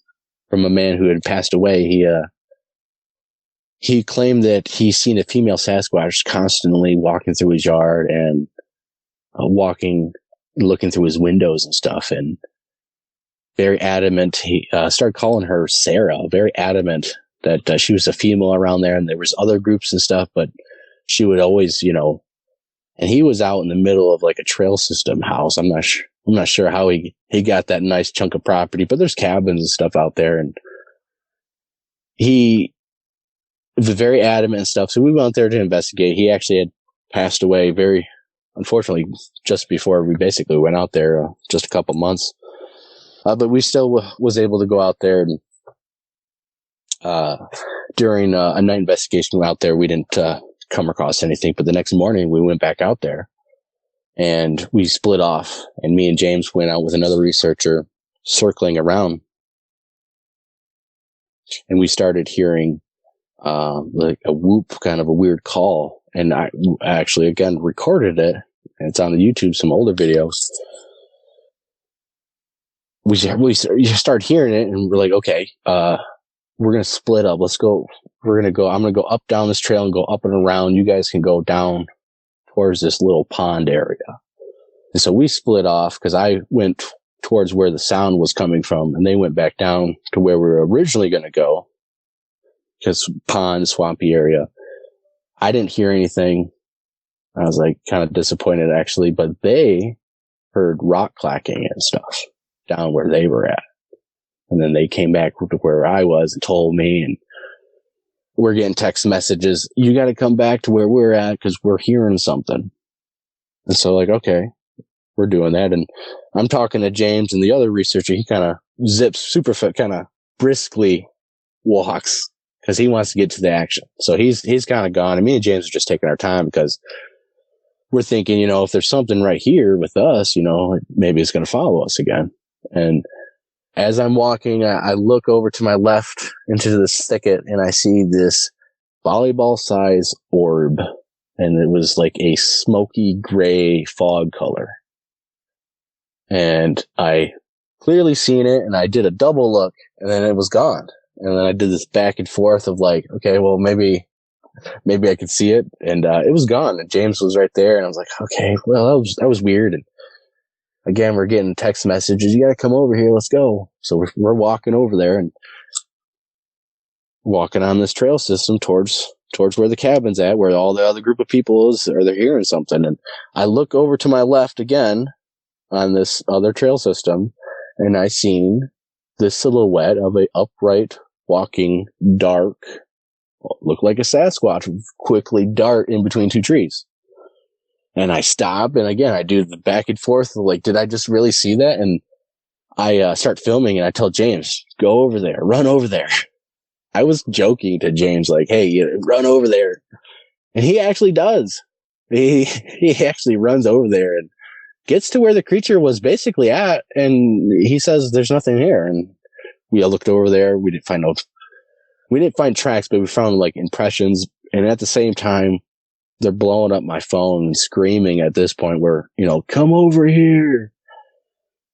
a man who had passed away. He claimed that he's seen a female Sasquatch constantly walking through his yard and looking through his windows and stuff, and very adamant. He started calling her Sarah, very adamant that she was a female around there, and there was other groups and stuff, but she would always, and he was out in the middle of like a trail system house. I'm not sure how he got that nice chunk of property, but there's cabins and stuff out there, and he was very adamant and stuff. So we went out there to investigate. He actually had passed away very unfortunately just before we basically went out there, just a couple months. But we still was able to go out there, and during a night investigation out there, we didn't come across anything. But the next morning, we went back out there, and we split off. And me and James went out with another researcher, circling around, and we started hearing like a whoop, kind of a weird call. And I actually again recorded it, and it's on the YouTube, some older videos. We start hearing it, and we're like, okay, we're going to split up. Let's go. I'm going to go up down this trail and go up and around. You guys can go down towards this little pond area. And so we split off, because I went towards where the sound was coming from, and they went back down to where we were originally going to go, because pond, swampy area. I didn't hear anything. I was like kind of disappointed, actually, but they heard rock clacking and stuff down where they were at. And then they came back to where I was and told me, and we're getting text messages. You got to come back to where we're at, because we're hearing something. And so like, okay, we're doing that. And I'm talking to James, and the other researcher, he kind of zips super fit, kind of briskly walks, because he wants to get to the action. So he's kind of gone. And me and James are just taking our time, because we're thinking, if there's something right here with us, maybe it's going to follow us again. And as I'm walking, I look over to my left into this thicket, and I see this volleyball-sized orb. And it was like a smoky gray fog color. And I clearly seen it, and I did a double look, and then it was gone. And then I did this back and forth of like, okay, well, maybe I could see it. And it was gone. And James was right there. And I was like, okay, well, that was weird. And again, we're getting text messages. You got to come over here. Let's go. So we're walking over there and walking on this trail system towards where the cabin's at, where all the other group of people is, or they're hearing something. And I look over to my left again on this other trail system, and I seen the silhouette of a upright walking dark, looked like a Sasquatch, quickly dart in between two trees. And I stop, and again, I do the back and forth, like, did I just really see that? And I start filming, and I tell James, go over there, run over there. I was joking to James, like, hey, run over there. And he actually does. He actually runs over there and gets to where the creature was basically at, and he says there's nothing here. And we all looked over there. We didn't find tracks, but we found like impressions. And at the same time, they're blowing up my phone and screaming at this point where, come over here.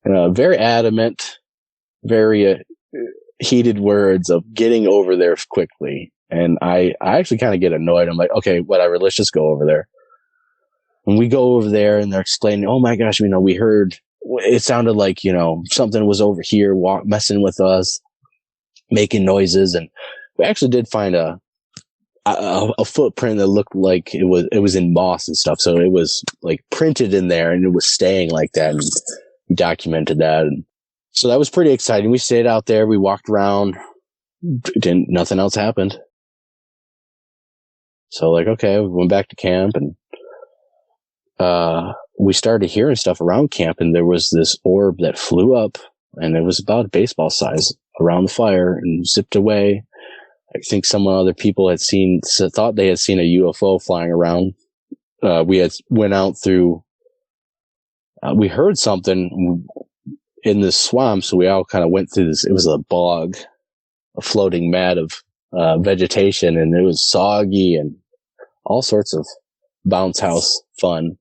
Very adamant, very heated words of getting over there quickly. And I actually kind of get annoyed. I'm like, okay, whatever, let's just go over there. And we go over there, and they're explaining, oh my gosh, we heard, it sounded like, something was over here messing with us, making noises. And we actually did find a footprint that looked like it was in moss and stuff. So it was like printed in there, and it was staying like that. And we documented that. And so that was pretty exciting. We stayed out there. We walked around. Nothing else happened. So like, okay, we went back to camp, and we started hearing stuff around camp, and there was this orb that flew up, and it was about baseball size around the fire and zipped away. I think some other people thought they had seen a UFO flying around. We had went out through, we heard something in this swamp. So we all kind of went through this. It was a bog, a floating mat of vegetation, and it was soggy and all sorts of bounce house fun.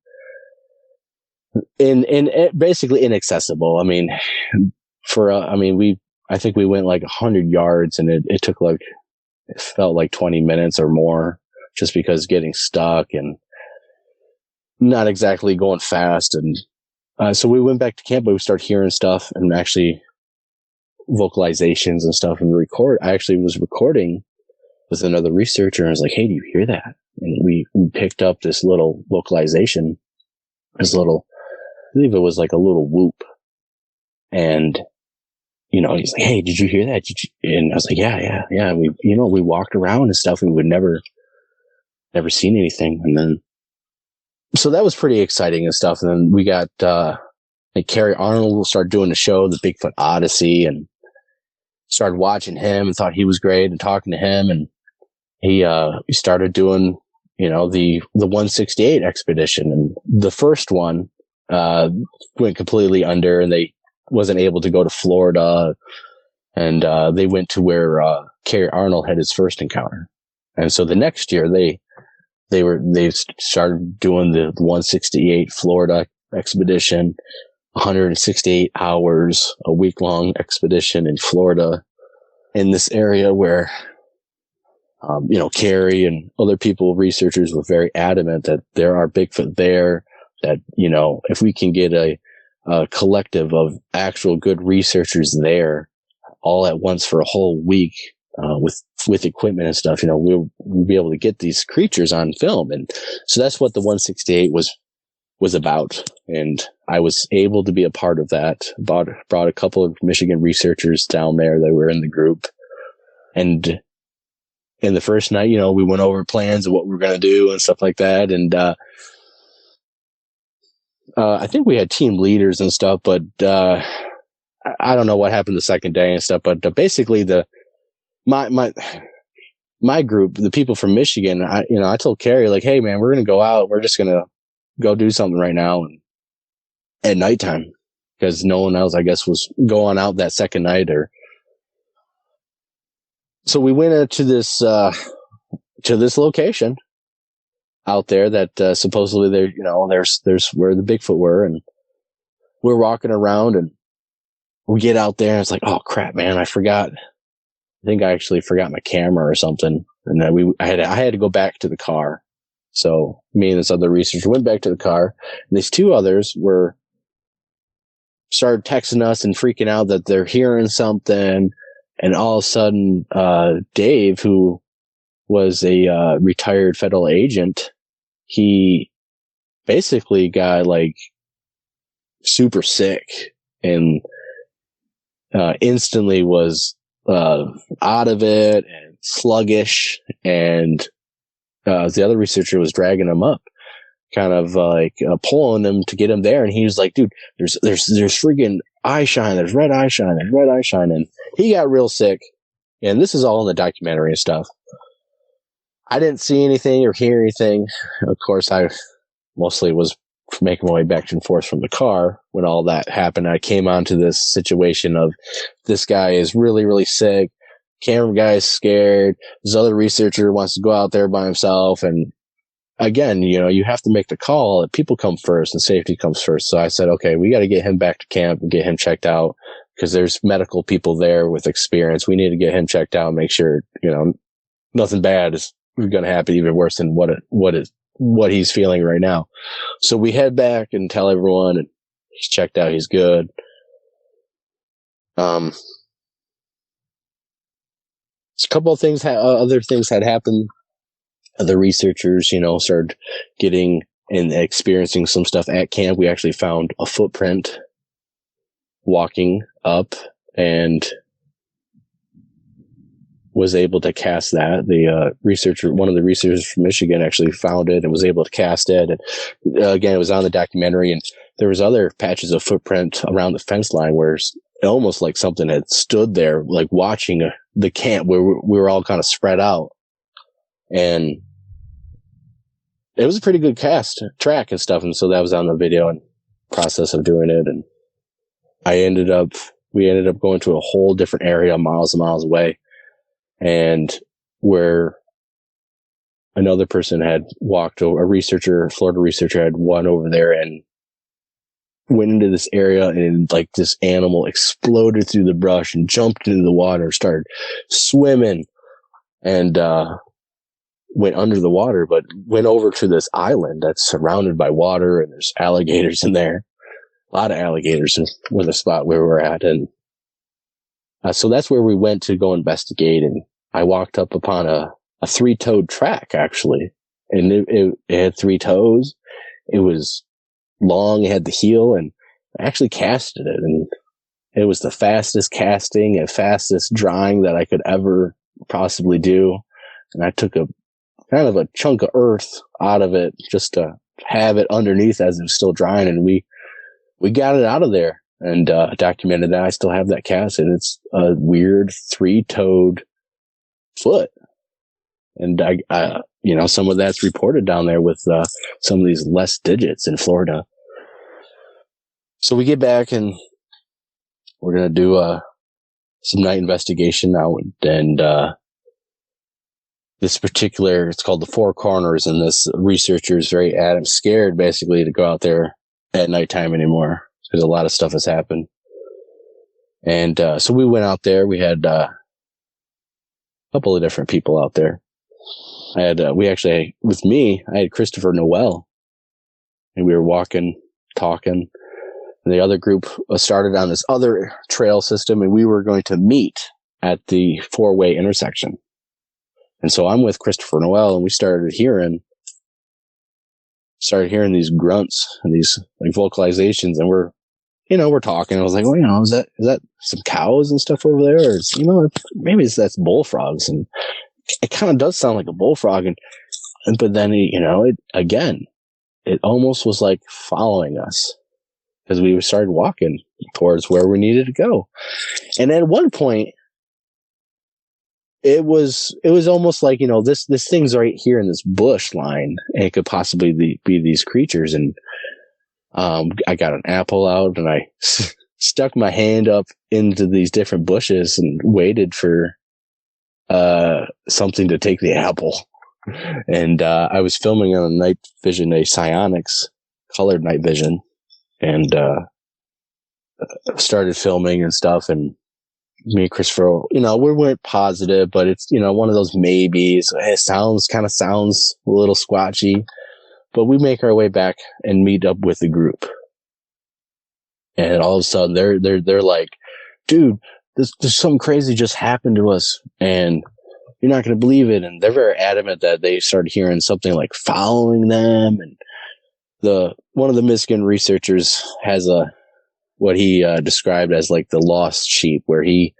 Basically inaccessible. I mean, I think we went like 100 yards, and it took like, it felt like 20 minutes or more, just because getting stuck and not exactly going fast. And so we went back to camp, but we started hearing stuff and actually vocalizations and stuff and I actually was recording with another researcher, and I was like, hey, do you hear that? And we picked up this little vocalization, I believe it was like a little whoop. And, he's like, hey, did you hear that? And I was like, yeah. We walked around and stuff, and we'd never seen anything. And then, so that was pretty exciting and stuff. And then we got, Carrie Arnold started doing the show, the Bigfoot Odyssey, and started watching him and thought he was great and talking to him. And he started doing, the 168 expedition. And the first one, went completely under, and they wasn't able to go to Florida. And, they went to where, Carrie Arnold had his first encounter. And so the next year they started doing the 168 Florida expedition, 168 hours, a week-long expedition in Florida, in this area where, Carrie and other researchers were very adamant that there are Bigfoot there, that, if we can get a collective of actual good researchers there all at once for a whole week, with equipment and stuff, we'll be able to get these creatures on film. And so that's what the 168 was about. And I was able to be a part of that. Brought a couple of Michigan researchers down there that were in the group. And in the first night, we went over plans of what we were going to do and stuff like that. And, I think we had team leaders and stuff, but, I don't know what happened the second day and stuff, but basically my group, the people from Michigan, I told Carrie, like, hey man, we're going to go out. We're just going to go do something right now and at nighttime, because no one else, I guess, was going out that second night. So we went into this, to this location out there that, supposedly there's where the Bigfoot were, and we're walking around and we get out there and it's like, oh crap, man, I think I actually forgot my camera or something. And then I had to go back to the car. So me and this other researcher went back to the car, and these two others started texting us and freaking out that they're hearing something. And all of a sudden, Dave, who was a retired federal agent, he basically got like super sick and instantly was out of it and sluggish. And the other researcher was dragging him up, kind of like pulling him to get him there. And he was like, dude, there's freaking eye shine. There's red eye shine. There's red eye shine. And he got real sick. And this is all in the documentary and stuff. I didn't see anything or hear anything. Of course, I mostly was making my way back and forth from the car when all that happened. I came onto this situation of this guy is really, really sick. Camera guy is scared. This other researcher wants to go out there by himself. And again, you have to make the call that people come first and safety comes first. So I said, okay, we got to get him back to camp and get him checked out, because there's medical people there with experience. We need to get him checked out and make sure, nothing bad is going to happen, even worse than what he's feeling right now. So we head back and tell everyone, and he's checked out. He's good. A couple of things, other things had happened. The researchers, started getting and experiencing some stuff at camp. We actually found a footprint walking up and was able to cast that. One of the researchers from Michigan actually found it and was able to cast it. And again, it was on the documentary, and there was other patches of footprint around the fence line where it's almost like something had stood there, like watching the camp where we were all kind of spread out. And it was a pretty good track and stuff. And so that was on the video and process of doing it. And we ended up going to a whole different area miles and miles away. and where another person had walked over, a Florida researcher had went over there and went into this area, and like this animal exploded through the brush and jumped into the water, started swimming, and went under the water, but went over to this island that's surrounded by water, and there's alligators in there. A lot of alligators in the spot where we're at. And so that's where we went to go investigate. And I walked up upon a 3-toed track, actually. And it had 3 toes. It was long, it had the heel, and I actually casted it. And it was the fastest casting and fastest drying that I could ever possibly do. And I took a kind of a chunk of earth out of it just to have it underneath as it was still drying. And we got it out of there and documented that. I still have that cast, and it's a weird 3-toed foot. And I some of that's reported down there with some of these less digits in Florida. So we get back and we're going to do some night investigation now. And this particular, it's called the Four Corners, and this researcher is very scared basically to go out there at nighttime anymore because a lot of stuff has happened. And so we went out there. We had a couple of different people out there. I had I had Christopher Noel, and we were walking, talking. And the other group started on this other trail system, and we were going to meet at the 4-way intersection. And so I'm with Christopher Noel, and we started hearing these grunts and these like vocalizations, and we're talking. I was like, well, is that some cows and stuff over there? Or maybe that's bullfrogs. And it kind of does sound like a bullfrog. But then, it almost was like following us as we started walking towards where we needed to go. And at one point, it was almost like, this thing's right here in this bush line, and it could possibly be these creatures. And I got an apple out, and I stuck my hand up into these different bushes and waited for something to take the apple. And I was filming on a night vision, a Psionics colored night vision, and started filming and stuff. And me and Christopher, we weren't positive, but it's, one of those maybes. It sounds a little squatchy, but we make our way back and meet up with the group. And all of a sudden they're like, dude, there's something crazy just happened to us, and you're not going to believe it. And they're very adamant that they started hearing something like following them. And one of the Michigan researchers has what he described as like the lost sheep, where he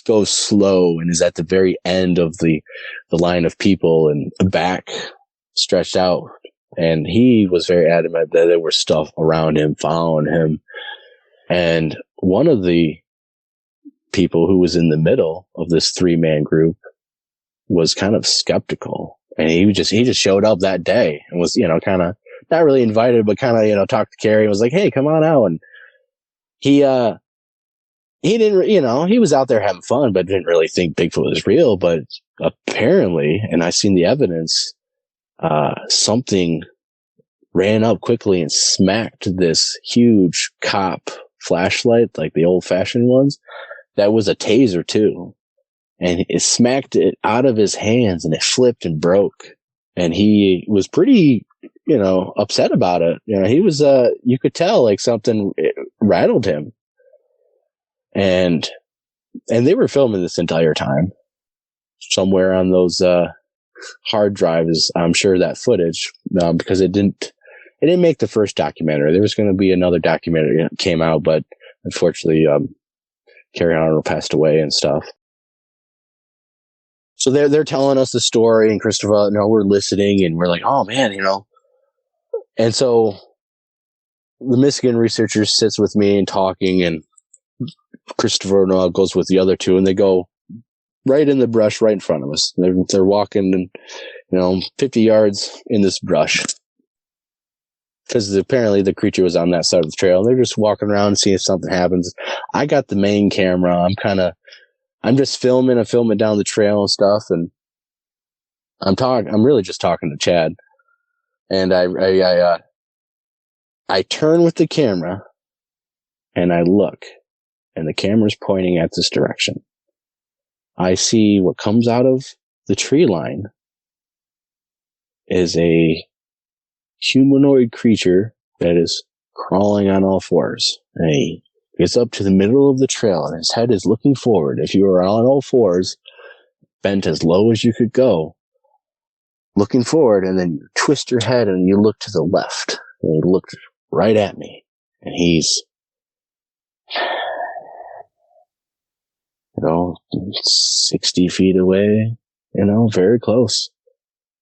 goes slow and is at the very end of the line of people and back stretched out. And he was very adamant that there was stuff around him, following him. And one of the people who was in the middle of this 3-man group was kind of skeptical. And he just showed up that day and was, kind of not really invited, but kind of, talked to Carrie and was like, hey, come on out. And he didn't, he was out there having fun, but didn't really think Bigfoot was real. But apparently, and I seen the evidence, something ran up quickly and smacked this huge cop flashlight, like the old fashioned ones. That was a taser too. And it smacked it out of his hands, and it flipped and broke. And he was pretty, upset about it. He was, you could tell like something rattled him. And they were filming this entire time somewhere on those, hard drives. I'm sure that footage, because it didn't make the first documentary. There was going to be another documentary that came out, but unfortunately, Carrie Arnold passed away and stuff. So they're telling us the story, and Christopher, we're listening, and we're like, oh man, And so the Michigan researcher sits with me and talking, and Christopher Noel goes with the other two, and they go right in the brush right in front of us. They're walking, 50 yards in this brush, because apparently the creature was on that side of the trail. They're just walking around and seeing if something happens. I got the main camera. I'm just filming down the trail and stuff. And I'm really just talking to Chad. And I turn with the camera and I look, and the camera's pointing at this direction. I see what comes out of the tree line is a humanoid creature that is crawling on all fours. And he gets up to the middle of the trail and his head is looking forward. If you were on all fours, bent as low as you could go, looking forward, and then you twist your head and you look to the left. And he looked right at me. And he's, 60 feet away, very close.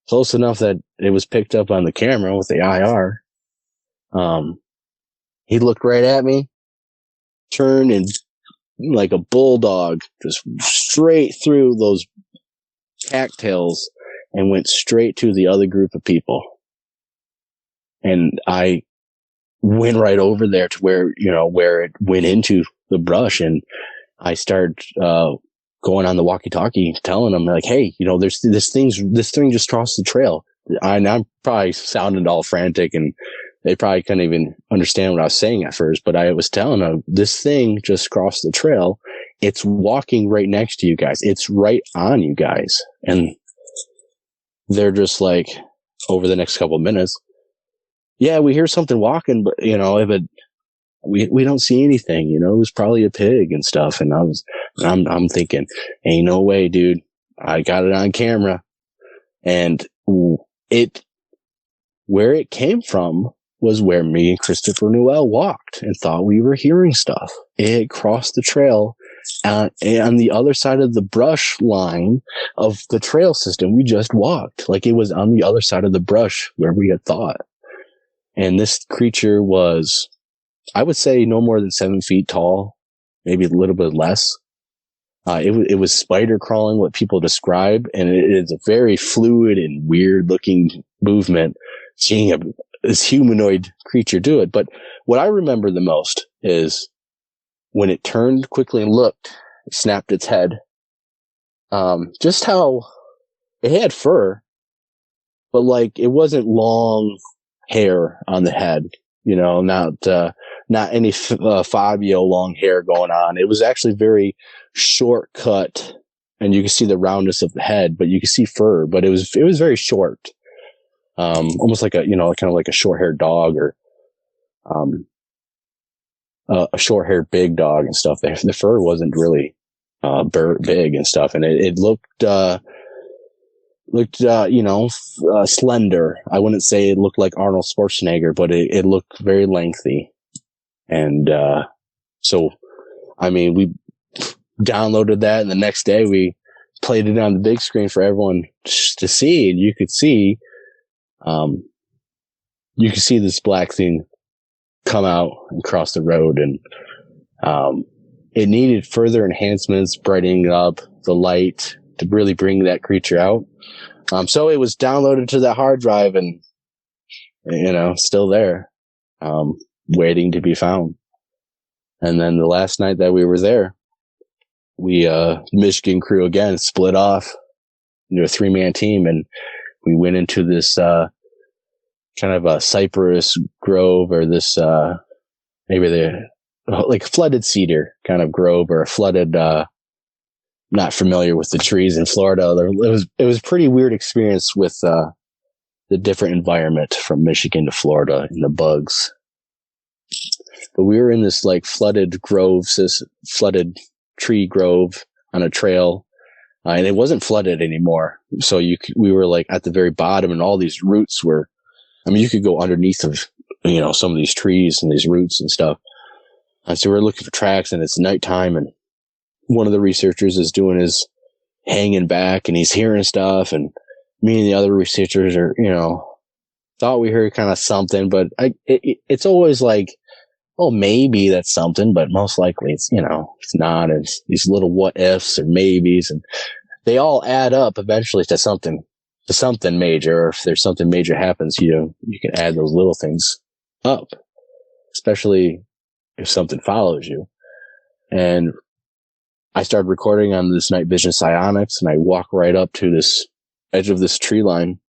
Close enough that it was picked up on the camera with the IR. He looked right at me, turned, and like a bulldog, just straight through those cattails and went straight to the other group of people. And I went right over there to where it went into the brush, and I started going on the walkie-talkie, telling them like, "Hey, there's this thing just crossed the trail." I'm probably sounding all frantic, and they probably couldn't even understand what I was saying at first. But I was telling them, "This thing just crossed the trail. It's walking right next to you guys. It's right on you guys." And they're just like, over the next couple of minutes, "Yeah, we hear something walking, but but we don't see anything. It was probably a pig and stuff." And I'm thinking, ain't no way, dude. I got it on camera. And where it came from was where me and Christopher Newell walked and thought we were hearing stuff. It crossed the trail on the other side of the brush line of the trail system we just walked. Like, it was on the other side of the brush where we had thought. And this creature was, I would say, no more than 7 feet tall, maybe a little bit less. It was spider crawling, what people describe, and it is a very fluid and weird looking movement, seeing this humanoid creature do it. But what I remember the most is when it turned quickly and looked, it snapped its head. Just how it had fur, but like, it wasn't long hair on the head, not any Fabio long hair going on. It was actually very short cut, and you can see the roundness of the head, but you can see fur, but it was very short. Almost like kind of like a short-haired dog, or a short-haired big dog and stuff. The fur wasn't really big and stuff, and it looked slender. I wouldn't say it looked like Arnold Schwarzenegger, but it looked very lengthy. And so, I mean, we downloaded that, and the next day we played it on the big screen for everyone to see, and you could see this black thing come out and cross the road, and it needed further enhancements, brightening up the light to really bring that creature out. So it was downloaded to that hard drive, and still there, waiting to be found. And then the last night that we were there, we Michigan crew again split off into a 3-man team, and we went into this kind of a cypress grove, or this maybe like flooded cedar kind of grove, or a flooded. Not familiar with the trees in Florida. It was a pretty weird experience with the different environment from Michigan to Florida and the bugs. But we were in this like flooded tree grove on a trail, and it wasn't flooded anymore. So we were like at the very bottom, and all these roots were, you could go underneath of, some of these trees and these roots and stuff. And so we're looking for tracks, and it's nighttime, and one of the researchers is doing his hanging back, and he's hearing stuff, and me and the other researchers are, thought we heard kind of something, but it's always like, oh, maybe that's something, but most likely it's, it's not. It's these little what ifs or maybes, and they all add up eventually to something major. Or if there's something major happens, you can add those little things up, especially if something follows you. And I started recording on this night vision psionics, and I walk right up to this edge of this tree line,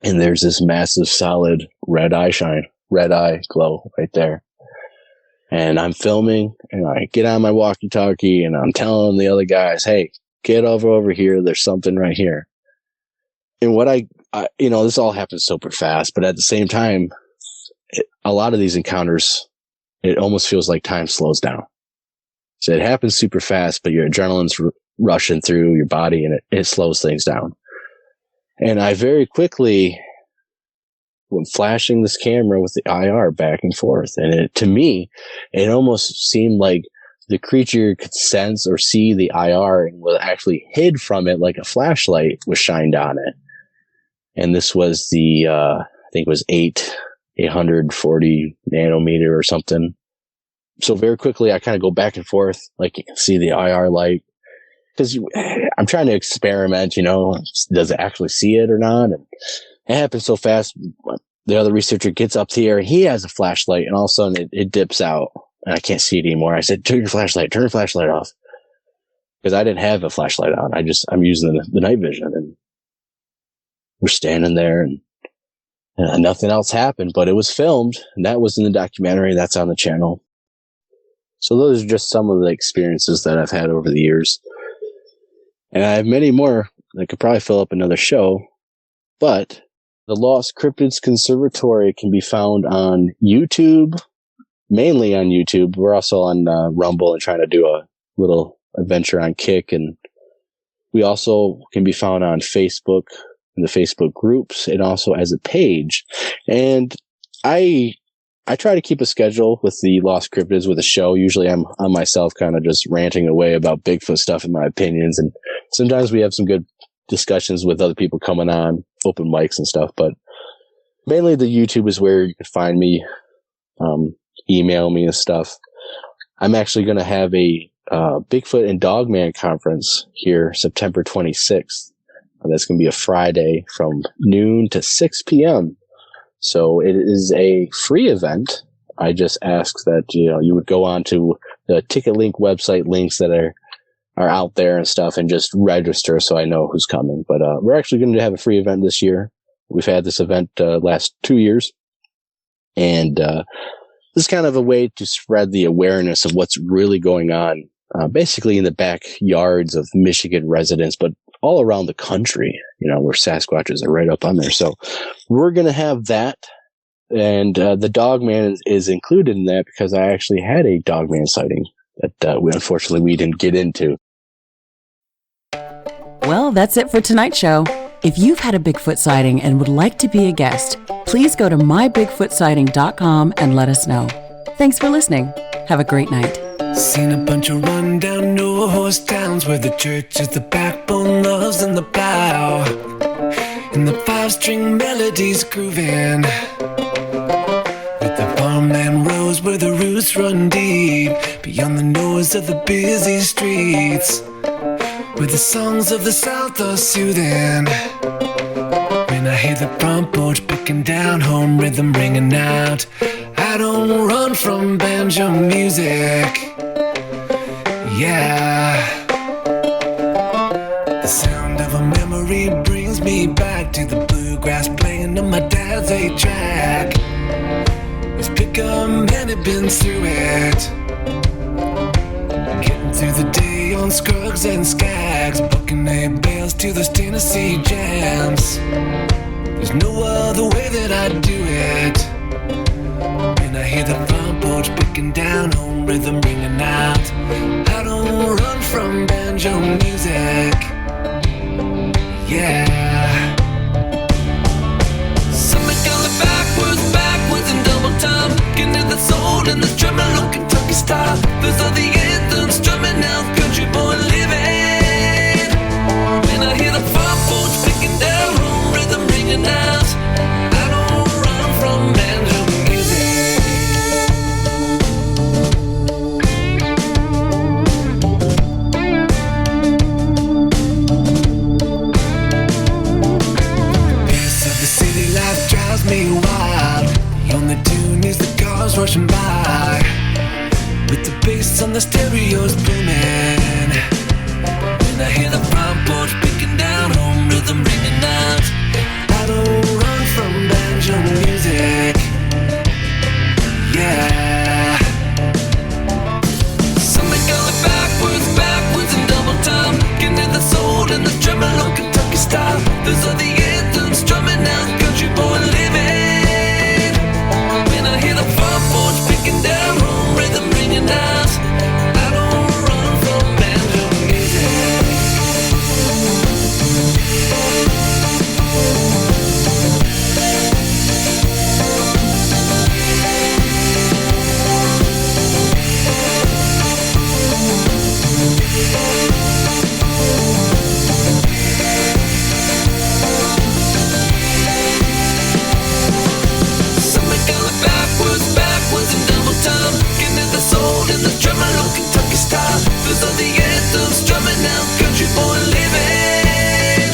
and there's this massive solid red eye glow right there. And I'm filming, and I get on my walkie-talkie, and I'm telling the other guys, hey, get over here. There's something right here. And what I this all happens super fast, but at the same time, a lot of these encounters, it almost feels like time slows down. So it happens super fast, but your adrenaline's rushing through your body, and it slows things down. And I very quickly went flashing this camera with the IR back and forth. And to me, it almost seemed like the creature could sense or see the IR and was actually hid from it like a flashlight was shined on it. And this was the, I think it was 840 nanometer or something. So very quickly, I kind of go back and forth, like you can see the IR light. Because I'm trying to experiment, does it actually see it or not? And it happens so fast. The other researcher gets up here, and he has a flashlight, and all of a sudden it dips out, and I can't see it anymore. I said, turn your flashlight off. Because I didn't have a flashlight on. I'm using the night vision, and we're standing there, and nothing else happened, but it was filmed, and that was in the documentary. That's on the channel. So those are just some of the experiences that I've had over the years. And I have many more that could probably fill up another show. But the Lost Cryptids Conservatory can be found on YouTube, mainly on YouTube. We're also on Rumble and trying to do a little adventure on Kick. And we also can be found on Facebook, in the Facebook groups, and also as a page. And I try to keep a schedule with the Lost Cryptids with a show. Usually I'm on myself kind of just ranting away about Bigfoot stuff and my opinions. And sometimes we have some good discussions with other people coming on, open mics and stuff. But mainly the YouTube is where you can find me, email me and stuff. I'm actually going to have a Bigfoot and Dogman conference here September 26th. That's going to be a Friday from noon to 6 p.m. So it is a free event. I just ask that, you would go on to the Ticket Link website links that are out there and stuff and just register so I know who's coming. But we're actually going to have a free event this year. We've had this event last 2 years. And this is kind of a way to spread the awareness of what's really going on, basically in the backyards of Michigan residents, but all around the country, where Sasquatches are right up on there. So we're going to have that. And the Dogman is included in that because I actually had a Dogman sighting that we didn't get into. Well, that's it for tonight's show. If you've had a Bigfoot sighting and would like to be a guest, please go to mybigfootsighting.com and let us know. Thanks for listening. Have a great night. Seen a bunch of rundown no-horse towns where the church is the backbone, loves and the plow, and the five-string melodies grooving, with the farmland rows where the roots run deep, beyond the noise of the busy streets, where the songs of the South are soothing. When I hear the front porch picking down, home rhythm ringing out, I don't run from banjo music. Yeah, the sound of a memory brings me back to the bluegrass playing on my dad's 8-track. His pickup man had been through it, getting through the day on Scruggs and Skags, bucking hay bales to those Tennessee jams. There's no other way that I'd do it. When I hear the front porch picking down, home rhythm ringing out, I don't run from banjo music. Yeah. Something coming backwards and double time, looking at the soul and the tremolo Kentucky style. Those are the anthems strumming out, country boy living. When I hear the front porch picking down, home rhythm ringing out, I don't run from banjo music. Me wild, the only tune is the cars rushing by, with the bass on the stereos booming. When I hear the front porch picking down, home rhythm ringing out. I don't run from banjo music. Yeah. Something going backwards, backwards in double time. Getting to the soul and the tremolo Kentucky style. Those are the anthems drumming out, country boy living. When I hear the front porch picking down, home rhythm ringing out. I don't run from banjo music. In the tremolo Kentucky style, those are the anthems drumming out, country boy living.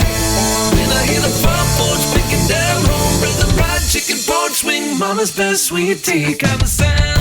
When I hear the front porch picking down, home rhythm, ride chicken porch swing, mama's best sweet tea kind of sound.